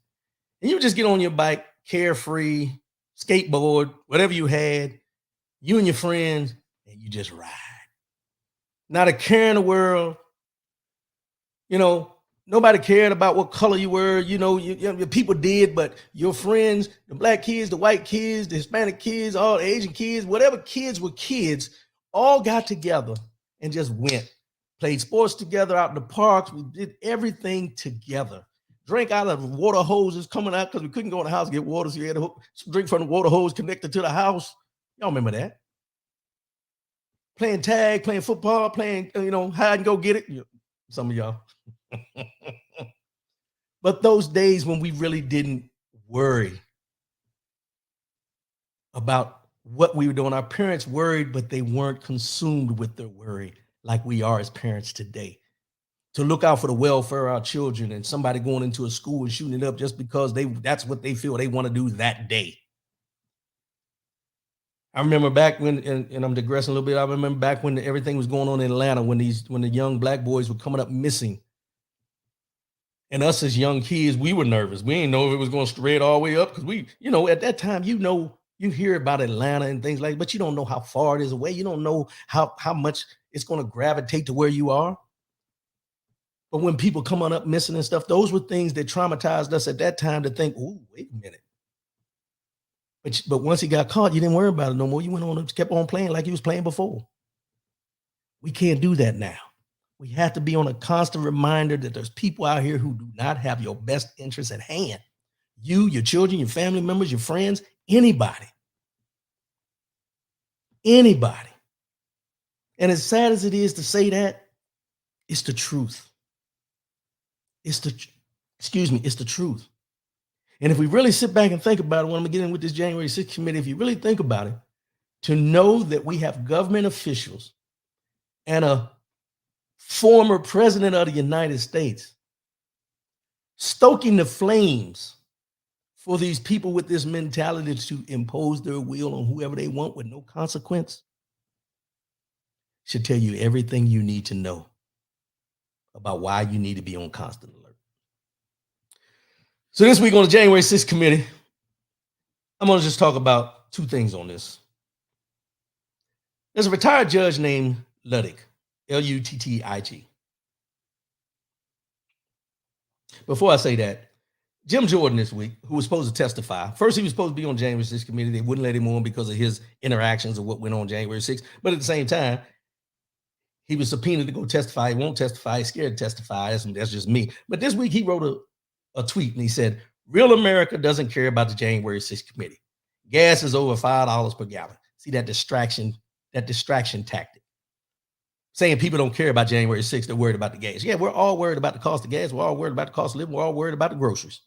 and you would just get on your bike, carefree, skateboard, whatever you had, you and your friends, and you just ride. Not a care in the world. You know, nobody cared about what color you were. You know, your people did, but your friends, the black kids, the white kids, the Hispanic kids, all the Asian kids, whatever kids were kids, all got together and just went. Played sports together out in the parks. We did everything together. Drank out of water hoses coming out because we couldn't go in the house and get water. So you had to drink from the water hose connected to the house. Y'all remember that? Playing tag, playing football, playing, hide and go get it. Some of y'all. But those days when we really didn't worry about what we were doing, our parents worried, but they weren't consumed with their worry like we are as parents today. To look out for the welfare of our children and somebody going into a school and shooting it up just because that's what they feel they want to do that day. I remember back when, and I'm digressing a little bit, I remember back when everything was going on in Atlanta, when the young black boys were coming up missing. And us as young kids, we were nervous. We didn't know if it was going to spread all the way up because we, at that time, you hear about Atlanta and things like that, but you don't know how far it is away. You don't know how much it's going to gravitate to where you are. But when people come on up missing and stuff, those were things that traumatized us at that time to think, oh, wait a minute. But once he got caught, you didn't worry about it no more. You went on and kept on playing like you was playing before. We can't do that now. We have to be on a constant reminder that there's people out here who do not have your best interests at hand. You, your children, your family members, your friends, anybody. Anybody. And as sad as it is to say that, it's the truth. It's the truth. And if we really sit back and think about it, when I'm getting with this January 6th committee, if you really think about it, to know that we have government officials and a former president of the United States stoking the flames for these people with this mentality to impose their will on whoever they want with no consequence should tell you everything you need to know about why you need to be on constant alert. So this week on the January 6th committee, I'm going to just talk about two things on this. There's a retired judge named Luttig, Luttig. Before I say that, Jim Jordan this week, who was supposed to testify, first he was supposed to be on January 6th committee. They wouldn't let him on because of his interactions of what went on January 6th. But at the same time, he was subpoenaed to go testify. He won't testify. He's scared to testify. That's just me. But this week he wrote a tweet and he said, Real America doesn't care about the January 6th committee. Gas is over $5 per gallon. See that distraction tactic. Saying people don't care about January 6th, they're worried about the gas. Yeah, we're all worried about the cost of gas. We're all worried about the cost of living. We're all worried about the groceries.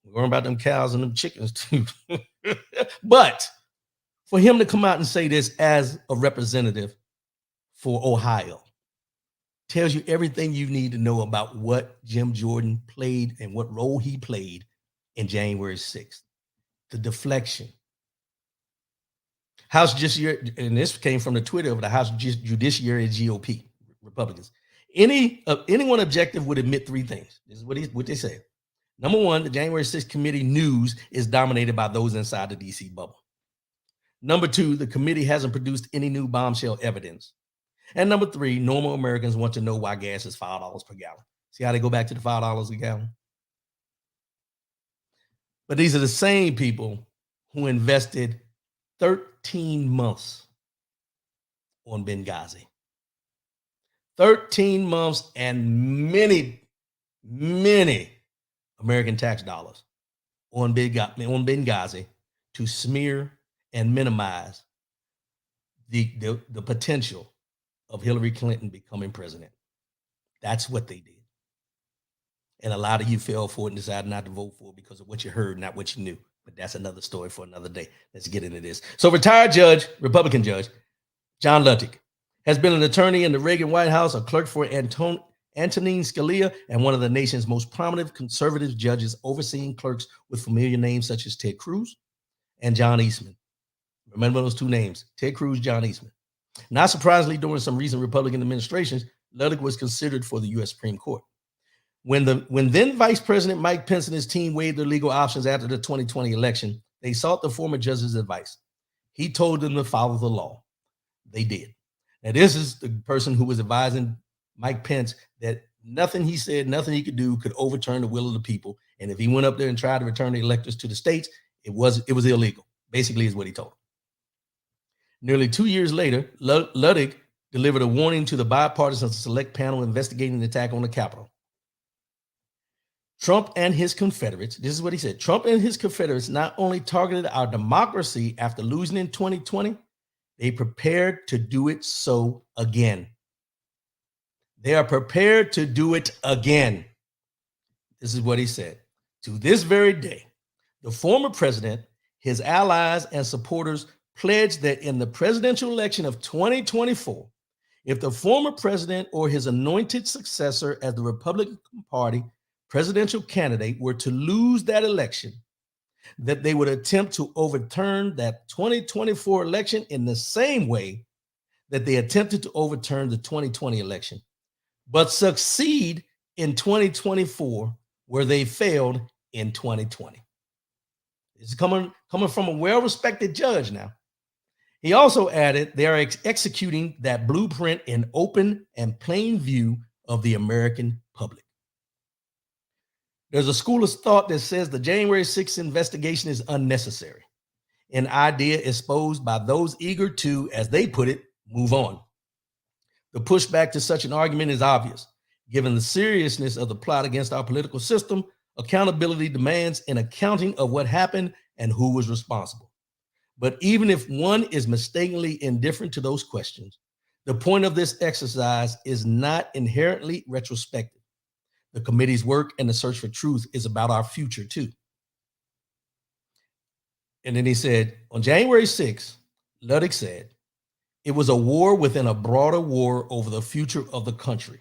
We're worried about them cows and them chickens too. But for him to come out and say this as a representative for Ohio tells you everything you need to know about what Jim Jordan played and what role he played in January 6th. The deflection. House Judiciary, and this came from the Twitter of the House Judiciary GOP, Republicans. Anyone objective would admit three things. This is what they say. Number one, the January 6th committee news is dominated by those inside the DC bubble. Number two, the committee hasn't produced any new bombshell evidence. And number three, normal Americans want to know why gas is $5 per gallon. See how they go back to the $5 a gallon? But these are the same people who invested 13 months on Benghazi. 13 months and many, many American tax dollars on Benghazi to smear and minimize the potential of Hillary Clinton becoming president. That's what they did. And a lot of you fell for it and decided not to vote for it because of what you heard, not what you knew. But that's another story for another day. Let's get into this. So retired judge, Republican judge, John Luttig, has been an attorney in the Reagan White House, a clerk for Antonin Scalia, and one of the nation's most prominent conservative judges, overseeing clerks with familiar names such as Ted Cruz and John Eastman. Remember those two names, Ted Cruz, John Eastman. Not surprisingly, during some recent Republican administrations, Luttig was considered for the U.S. Supreme Court. When then Vice President Mike Pence and his team weighed their legal options after the 2020 election, they sought the former judge's advice. He told them to follow the law. They did. Now, this is the person who was advising Mike Pence that nothing he said, nothing he could do could overturn the will of the people. And if he went up there and tried to return the electors to the states, it was illegal, basically is what he told them. Nearly 2 years later, Luttig delivered a warning to the bipartisan select panel investigating the attack on the Capitol. Trump and his Confederates, this is what he said, Trump and his Confederates not only targeted our democracy after losing in 2020, they prepared to do it so again. They are prepared to do it again. This is what he said. To this very day, the former president, his allies, and supporters pledged that in the presidential election of 2024, if the former president or his anointed successor as the Republican Party presidential candidate were to lose that election, that they would attempt to overturn that 2024 election in the same way that they attempted to overturn the 2020 election, but succeed in 2024 where they failed in 2020. This is coming from a well-respected judge now. He also added they are executing that blueprint in open and plain view of the American public. There's a school of thought that says the January 6th investigation is unnecessary, an idea exposed by those eager to, as they put it, move on. The pushback to such an argument is obvious. Given the seriousness of the plot against our political system, accountability demands an accounting of what happened and who was responsible. But even if one is mistakenly indifferent to those questions, the point of this exercise is not inherently retrospective. The committee's work and the search for truth is about our future too. And then he said, on January 6th, Luttig said, it was a war within a broader war over the future of the country.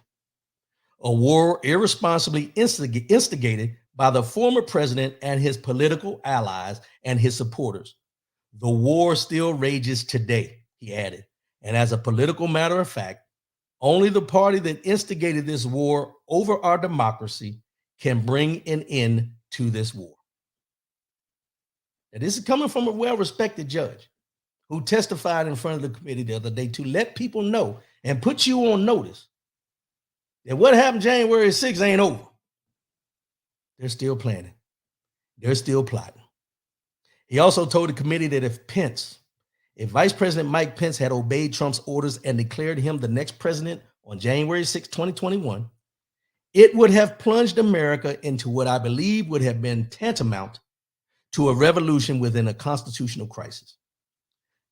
A war irresponsibly instigated by the former president and his political allies and his supporters. The war still rages today, he added. And as a political matter of fact, only the party that instigated this war over our democracy can bring an end to this war. Now, this is coming from a well-respected judge who testified in front of the committee the other day to let people know and put you on notice that what happened January 6th ain't over. They're still planning. They're still plotting. He also told the committee that if Vice President Mike Pence had obeyed Trump's orders and declared him the next president on January 6, 2021, it would have plunged America into what I believe would have been tantamount to a revolution within a constitutional crisis.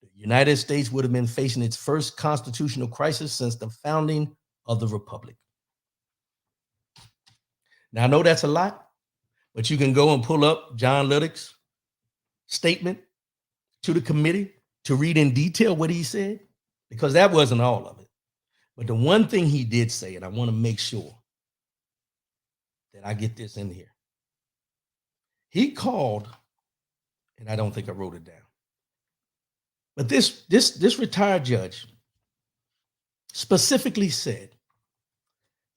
The United States would have been facing its first constitutional crisis since the founding of the Republic. Now, I know that's a lot, but you can go and pull up John Lyddick's statement to the committee to read in detail what he said, because that wasn't all of it. But the one thing he did say, and I want to make sure that I get this in here. He called, and I don't think I wrote it down, but this retired judge specifically said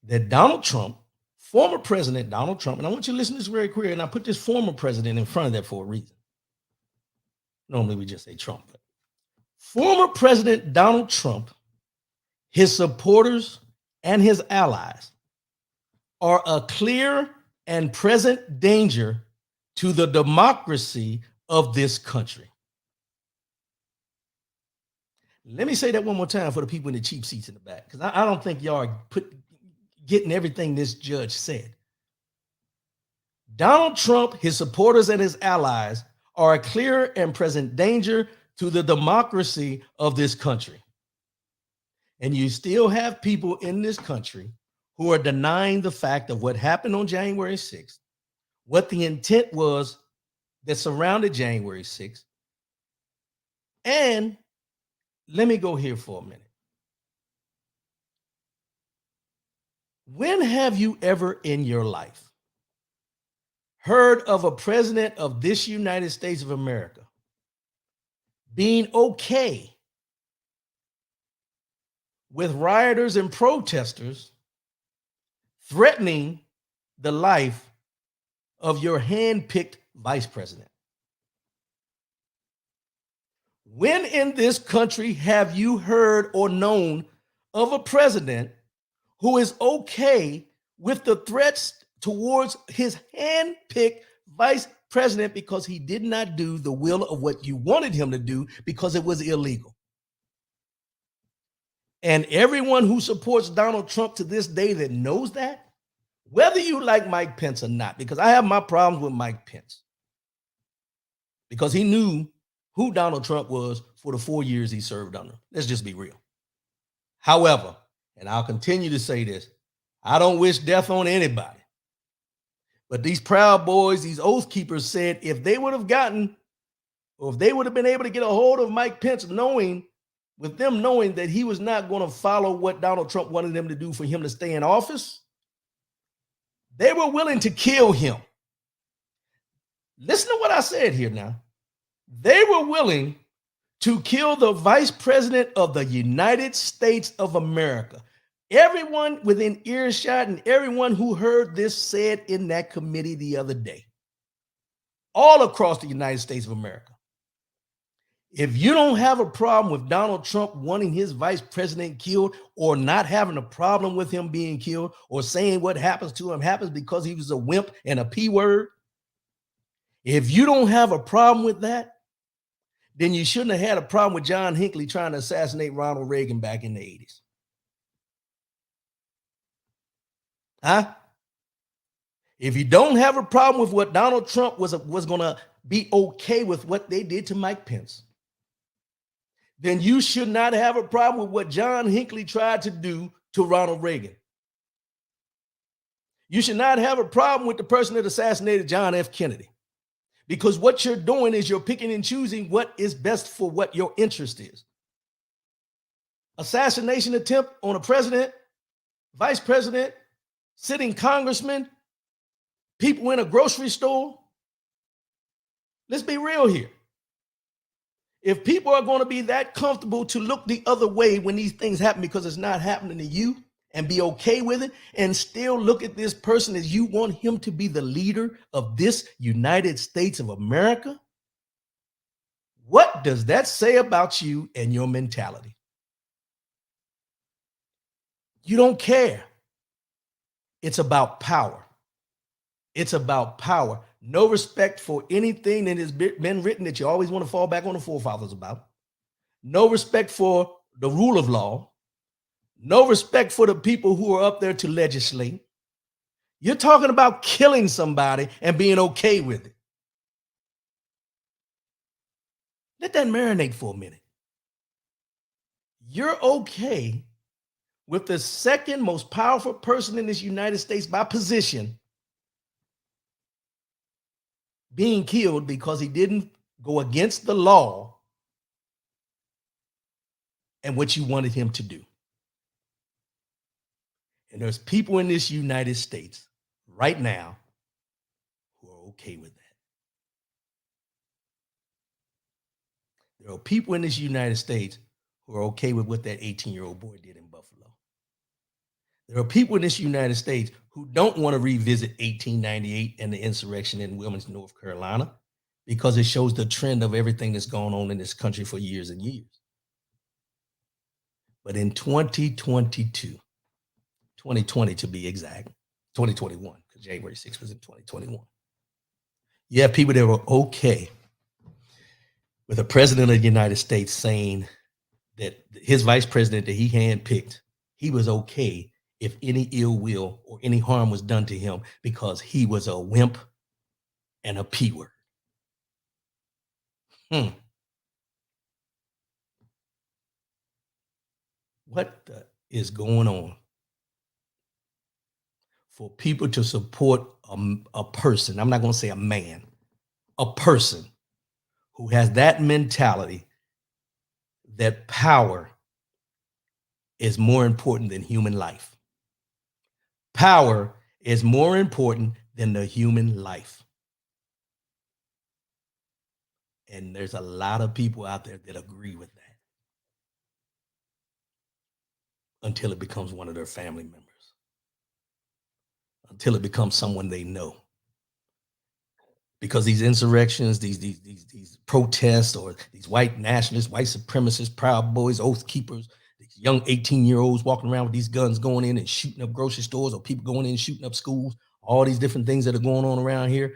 that Donald Trump, former President Donald Trump, and I want you to listen to this very clear, and I put this former president in front of that for a reason. Normally we just say Trump, but former President Donald Trump, his supporters, and his allies are a clear and present danger to the democracy of this country. Let me say that one more time for the people in the cheap seats in the back, because I don't think y'all are getting everything this judge said. Donald Trump, his supporters, and his allies are a clear and present danger to the democracy of this country. And you still have people in this country who are denying the fact of what happened on January 6th, what the intent was that surrounded January 6th. And let me go here for a minute. When have you ever in your life heard of a president of this United States of America being okay with rioters and protesters threatening the life of your hand-picked vice president? When in this country have you heard or known of a president who is okay with the threats towards his hand-picked vice president because he did not do the will of what you wanted him to do because it was illegal? And everyone who supports Donald Trump to this day that knows that, whether you like Mike Pence or not, because I have my problems with Mike Pence, because he knew who Donald Trump was for the 4 years he served under. Let's just be real. However, and I'll continue to say this, I don't wish death on anybody. But these Proud Boys, these Oath Keepers said if they would have gotten, or if they would have been able to get a hold of Mike Pence, knowing that he was not going to follow what Donald Trump wanted them to do for him to stay in office, they were willing to kill him. Listen to what I said here now. They were willing to kill the vice president of the United States of America. Everyone within earshot and everyone who heard this said in that committee the other day, all across the United States of America, if you don't have a problem with Donald Trump wanting his vice president killed, or not having a problem with him being killed, or saying what happens to him happens because he was a wimp and a P word, if you don't have a problem with that, then you shouldn't have had a problem with John Hinckley trying to assassinate Ronald Reagan back in the 80s. Huh? If you don't have a problem with what Donald Trump was going to be okay with what they did to Mike Pence, then you should not have a problem with what John Hinckley tried to do to Ronald Reagan. You should not have a problem with the person that assassinated John F. Kennedy. Because what you're doing is you're picking and choosing what is best for what your interest is. Assassination attempt on a president, vice president, sitting congressman, people in a grocery store. Let's be real here. If people are going to be that comfortable to look the other way when these things happen because it's not happening to you, and be okay with it, and still look at this person as you want him to be the leader of this United States of America, what does that say about you and your mentality? You don't care. It's about power. It's about power. No respect for anything that has been written that you always want to fall back on the forefathers about. No respect for the rule of law. No respect for the people who are up there to legislate. You're talking about killing somebody and being okay with it. Let that marinate for a minute. You're okay with the second most powerful person in this United States by position being killed because he didn't go against the law and what you wanted him to do. And there's people in this United States right now who are okay with that. There are people in this United States who are okay with what that 18-year-old boy did in Buffalo. There are people in this United States who don't want to revisit 1898 and the insurrection in Wilmington, North Carolina, because it shows the trend of everything that's gone on in this country for years and years. But in 2022, 2020 to be exact, 2021, because January 6th was in 2021. You have people that were okay with the president of the United States saying that his vice president that he handpicked, he was okay if any ill will or any harm was done to him because he was a wimp and a P word. What is going on for people to support a person? I'm not going to say a man, a person who has that mentality that power is more important than human life. Power is more important than the human life. And there's a lot of people out there that agree with that until it becomes one of their family members, until it becomes someone they know. Because these insurrections, these protests, or these white nationalists, white supremacists, Proud Boys, Oath Keepers, these young 18-year-olds walking around with these guns going in and shooting up grocery stores, or people going in and shooting up schools, all these different things that are going on around here.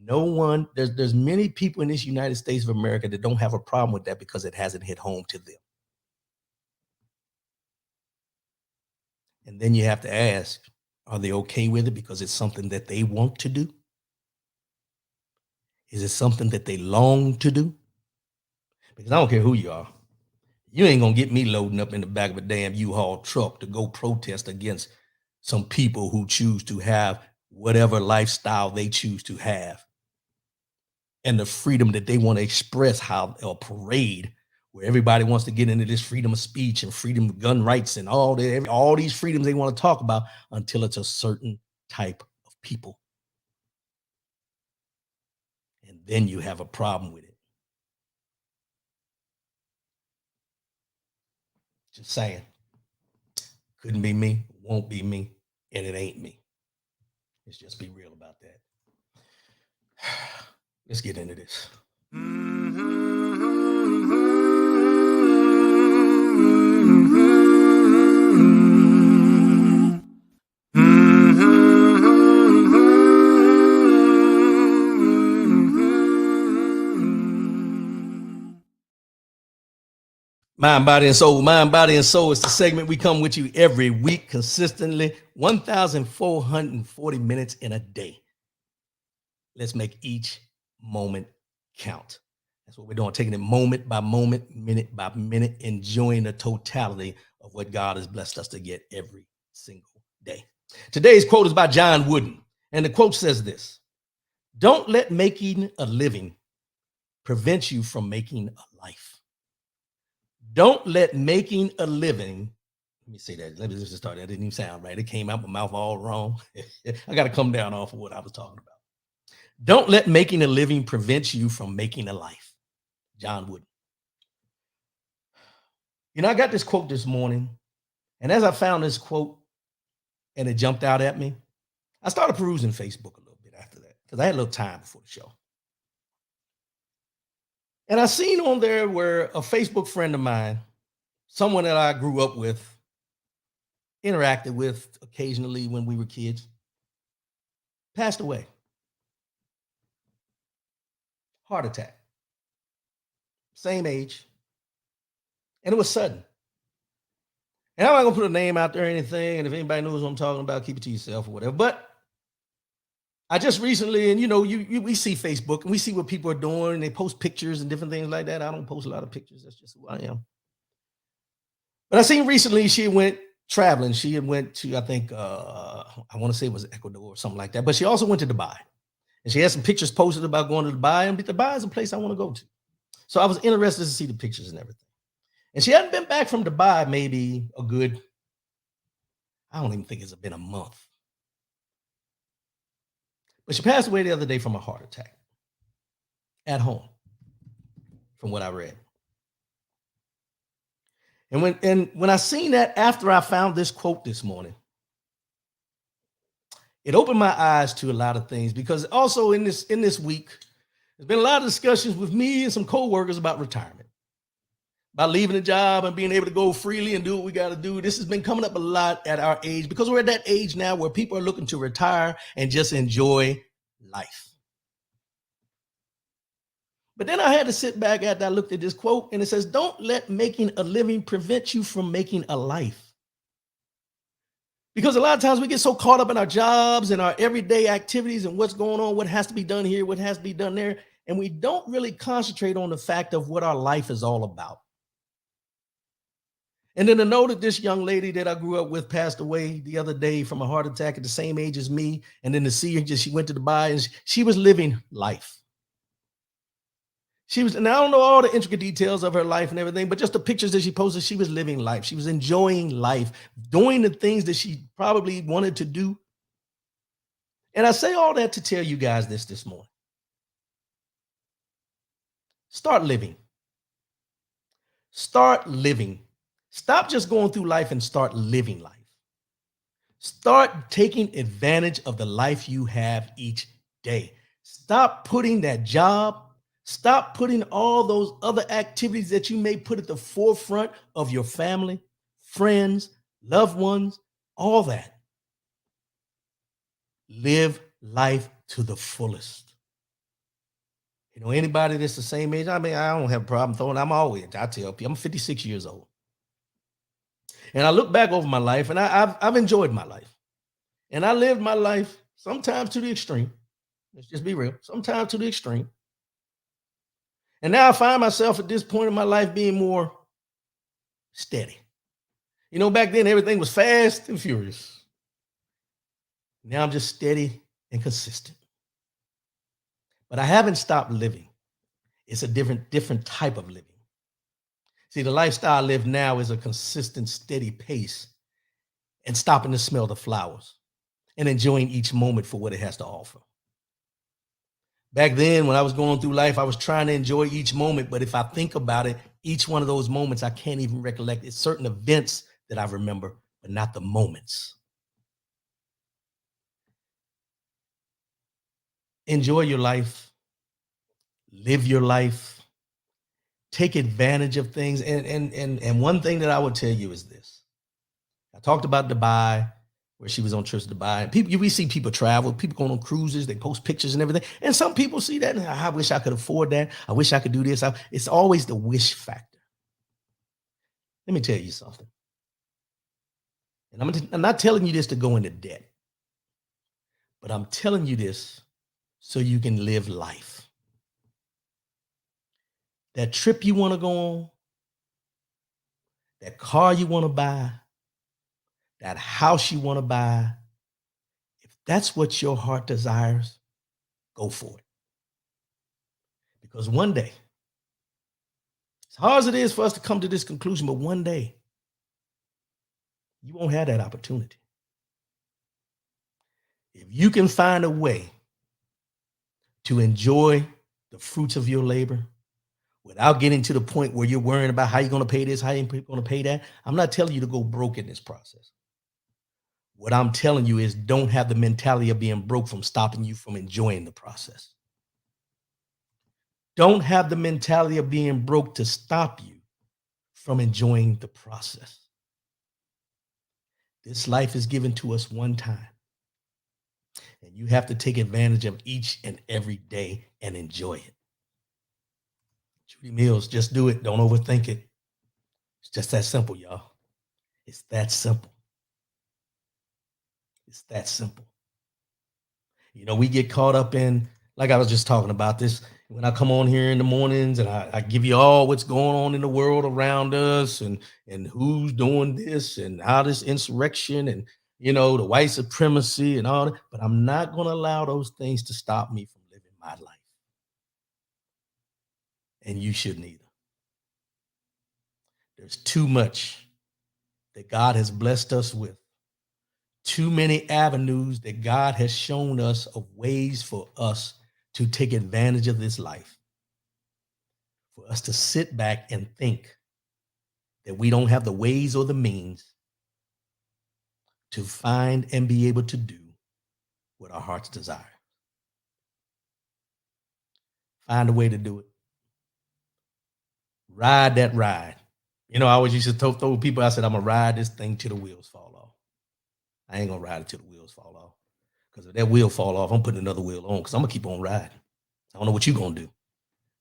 No one, there's many people in this United States of America that don't have a problem with that because it hasn't hit home to them. And then you have to ask, are they okay with it because it's something that they want to do? Is it something that they long to do? Because I don't care who you are. You ain't gonna get me loading up in the back of a damn U-Haul truck to go protest against some people who choose to have whatever lifestyle they choose to have, and the freedom that they want to express, how a parade where everybody wants to get into this freedom of speech and freedom of gun rights and all these freedoms they want to talk about until it's a certain type of people. And then you have a problem with it. Just saying. Couldn't be me, won't be me, and it ain't me. Let's just be real about that. Let's get into this. Mind, Body, and Soul. Mind, Body, and Soul is the segment we come with you every week consistently, 1,440 minutes in a day. Let's make each moment count. That's what we're doing, taking it moment by moment, minute by minute, enjoying the totality of what God has blessed us to get every single day. Today's quote is by John Wooden, and the quote says this: "Don't let making a living prevent you from making a life." Don't let making a living, let me say that. Let me just start. That didn't even sound right. It came out my mouth all wrong. I got to come down off of what I was talking about. Don't let making a living prevent you from making a life. John Wooden. You know, I got this quote this morning, and as I found this quote and it jumped out at me, I started perusing Facebook a little bit after that because I had a little time before the show. And I seen on there where a Facebook friend of mine, someone that I grew up with, interacted with occasionally when we were kids, passed away. Heart attack. Same age. And it was sudden. And I'm not going to put a name out there or anything. And if anybody knows what I'm talking about, keep it to yourself or whatever. But I just recently, and we see Facebook and we see what people are doing. And they post pictures and different things like that. I don't post a lot of pictures. That's just who I am. But I seen recently she went traveling. She had went to, I think, I want to say it was Ecuador or something like that. But she also went to Dubai, and she had some pictures posted about going to Dubai. And Dubai is a place I want to go to. So I was interested to see the pictures and everything. And she hadn't been back from Dubai maybe a good, I don't even think it's been a month. But she passed away the other day from a heart attack at home, from what I read. And when I seen that after I found this quote this morning, it opened my eyes to a lot of things, because also in this week, there's been a lot of discussions with me and some coworkers about retirement, about leaving a job and being able to go freely and do what we got to do. This has been coming up a lot at our age, because we're at that age now where people are looking to retire and just enjoy life. But then I had to sit back after I looked at this quote, and it says, don't let making a living prevent you from making a life. Because a lot of times we get so caught up in our jobs and our everyday activities and what's going on, what has to be done here, what has to be done there, and we don't really concentrate on the fact of what our life is all about. And then to know that this young lady that I grew up with passed away the other day from a heart attack at the same age as me, and then to see her, she went to Dubai and she was living life. And I don't know all the intricate details of her life and everything, but just the pictures that she posted, she was living life. She was enjoying life, doing the things that she probably wanted to do. And I say all that to tell you guys this morning. Start living. Start living. Stop just going through life and start living life. Start taking advantage of the life you have each day. Stop putting that job, stop putting all those other activities that you may put at the forefront of your family, friends, loved ones, all that. Live life to the fullest. Anybody that's the same age, I don't have a problem throwing, I tell people, I'm 56 years old. And I look back over my life, and I've enjoyed my life. And I lived my life sometimes to the extreme. Let's just be real. Sometimes to the extreme. And now I find myself at this point in my life being more steady. Back then everything was fast and furious. Now I'm just steady and consistent. But I haven't stopped living. It's a different type of living. See, the lifestyle I live now is a consistent, steady pace, and stopping to smell the flowers and enjoying each moment for what it has to offer. Back then, when I was going through life, I was trying to enjoy each moment. But if I think about it, each one of those moments, I can't even recollect. It's certain events that I remember, but not the moments. Enjoy your life. Live your life. Take advantage of things. And one thing that I would tell you is this. I talked about Dubai, where she was on trips to Dubai. We see people travel, people going on cruises, they post pictures and everything. And some people see that, and I wish I could afford that. I wish I could do this. It's always the wish factor. Let me tell you something. And I'm not telling you this to go into debt, but I'm telling you this so you can live life. That trip you want to go on, that car you want to buy, that house you want to buy, if that's what your heart desires, go for it. Because one day, as hard as it is for us to come to this conclusion, but one day, you won't have that opportunity. If you can find a way to enjoy the fruits of your labor without getting to the point where you're worrying about how you're going to pay this, how you're going to pay that, I'm not telling you to go broke in this process. What I'm telling you is don't have the mentality of being broke from stopping you from enjoying the process. Don't have the mentality of being broke to stop you from enjoying the process. This life is given to us one time, and you have to take advantage of each and every day and enjoy it. Judy Mills, just do it. Don't overthink it. It's just that simple, y'all. It's that simple. It's that simple. We get caught up in, like I was just talking about this, when I come on here in the mornings and I give you all what's going on in the world around us and who's doing this and how this insurrection and, the white supremacy and all that. But I'm not going to allow those things to stop me from living my life. And you shouldn't either. There's too much that God has blessed us with. Too many avenues that God has shown us of ways for us to take advantage of this life. For us to sit back and think that we don't have the ways or the means to find and be able to do what our hearts desire. Find a way to do it. Ride that ride. I always used to throw people, I said, I'm going to ride this thing till the wheels fall off. I ain't going to ride it till the wheels fall off. Because if that wheel fall off, I'm putting another wheel on because I'm going to keep on riding. I don't know what you're going to do. If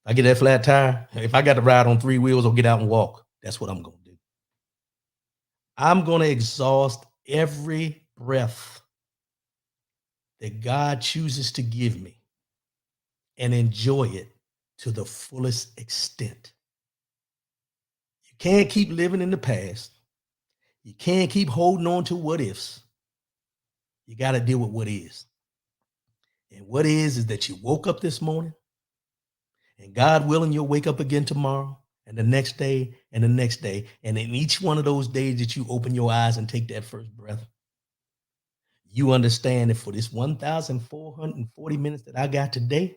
I get that flat tire, if I got to ride on 3 wheels or get out and walk, that's what I'm going to do. I'm going to exhaust every breath that God chooses to give me and enjoy it to the fullest extent. You can't keep living in the past. You can't keep holding on to what ifs. You got to deal with what is. And what is that you woke up this morning, and God willing, you'll wake up again tomorrow and the next day and the next day. And in each one of those days that you open your eyes and take that first breath, you understand that for this 1,440 minutes that I got today,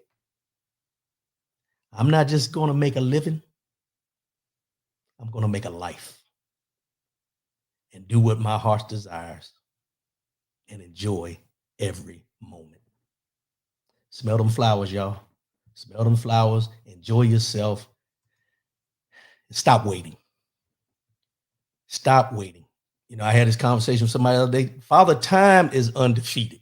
I'm not just going to make a living. I'm going to make a life and do what my heart desires and enjoy every moment. Smell them flowers, y'all. Smell them flowers. Enjoy yourself. Stop waiting. Stop waiting. I had this conversation with somebody the other day. Father Time is undefeated.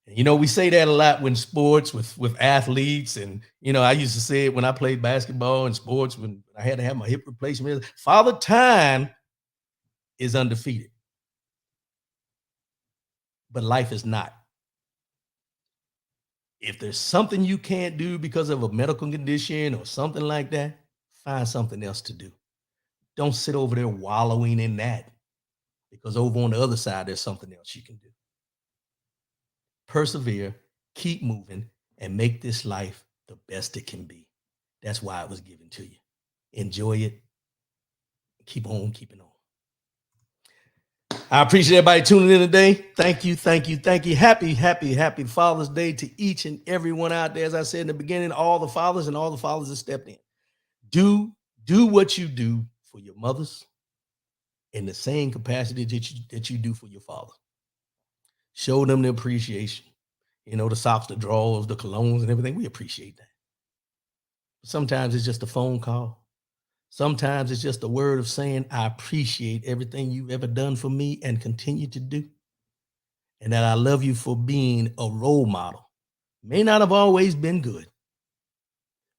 And we say that a lot when sports with athletes. And, I used to say it when I played basketball and sports when I had to have my hip replacement. Father Time is undefeated. But life is not. If there's something you can't do because of a medical condition or something like that, find something else to do. Don't sit over there wallowing in that, because over on the other side, there's something else you can do. Persevere, keep moving, and make this life the best it can be. That's why it was given to you. Enjoy it. Keep on keeping on. I appreciate everybody tuning in today. Thank you, thank you, thank you. Happy, happy, happy Father's Day to each and everyone out there. As I said in the beginning, all the fathers and all the fathers that stepped in. Do what you do for your mothers in the same capacity that you do for your father. Show them the appreciation. The socks, the drawers, the colognes, and everything. We appreciate that. Sometimes it's just a phone call. Sometimes it's just a word of saying, I appreciate everything you've ever done for me and continue to do. And that I love you for being a role model. May not have always been good,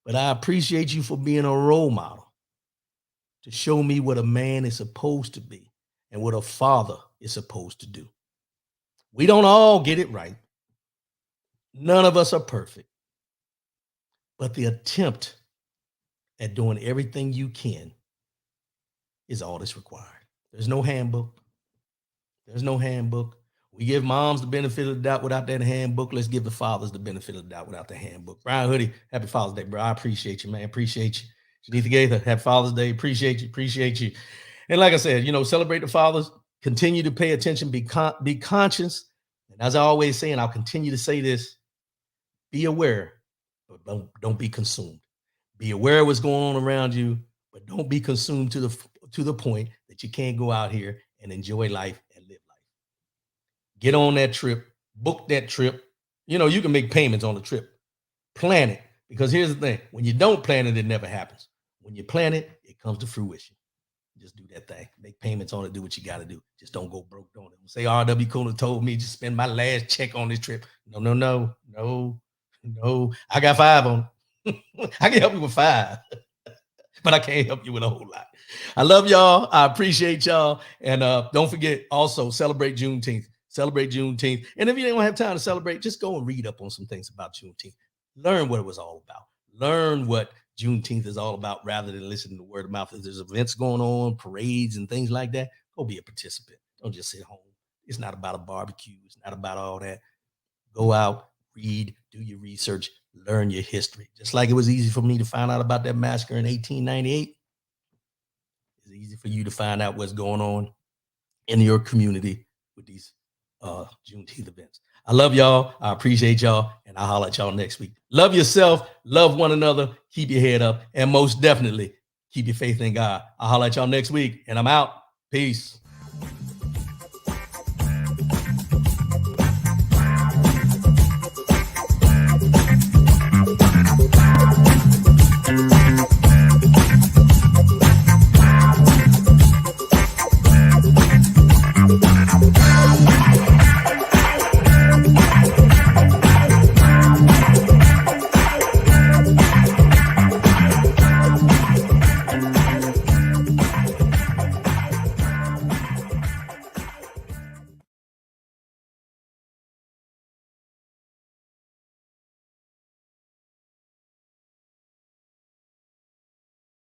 but I appreciate you for being a role model to show me what a man is supposed to be and what a father is supposed to do. We don't all get it right. None of us are perfect. But the attempt at doing everything you can is all that's required. There's no handbook. There's no handbook. We give moms the benefit of the doubt without that handbook. Let's give the fathers the benefit of the doubt without the handbook. Brian Hoodie, happy Father's Day, bro. I appreciate you, man. Appreciate you. Janitha Gaither, happy Father's Day. Appreciate you. And like I said, celebrate the fathers. Continue to pay attention. Be conscious. And as I always say, and I'll continue to say this, be aware, but don't be consumed. Be aware of what's going on around you, but don't be consumed to the point that you can't go out here and enjoy life and live life. Get on that trip, book that trip. You can make payments on the trip. Plan it, because here's the thing. When you don't plan it, it never happens. When you plan it, it comes to fruition. Just do that thing. Make payments on it. Do what you got to do. Just don't go broke on it. Say R.W. Cooler told me just spend my last check on this trip. No. I got 5 on it. I can help you with 5, but I can't help you with a whole lot. I love y'all. I appreciate y'all. And don't forget, also celebrate Juneteenth. Celebrate Juneteenth. And if you don't have time to celebrate, just go and read up on some things about Juneteenth. Learn what it was all about. Learn what Juneteenth is all about rather than listening to word of mouth. If there's events going on, parades and things like that, go be a participant. Don't just sit home. It's not about a barbecue. It's not about all that. Go out, read, do your research, learn your history. Just like it was easy for me to find out about that massacre in 1898, it's easy for you to find out what's going on in your community with these Juneteenth events. I love y'all. I appreciate y'all. And I'll holler at y'all next week. Love yourself. Love one another. Keep your head up. And most definitely, keep your faith in God. I'll holler at y'all next week. And I'm out. Peace.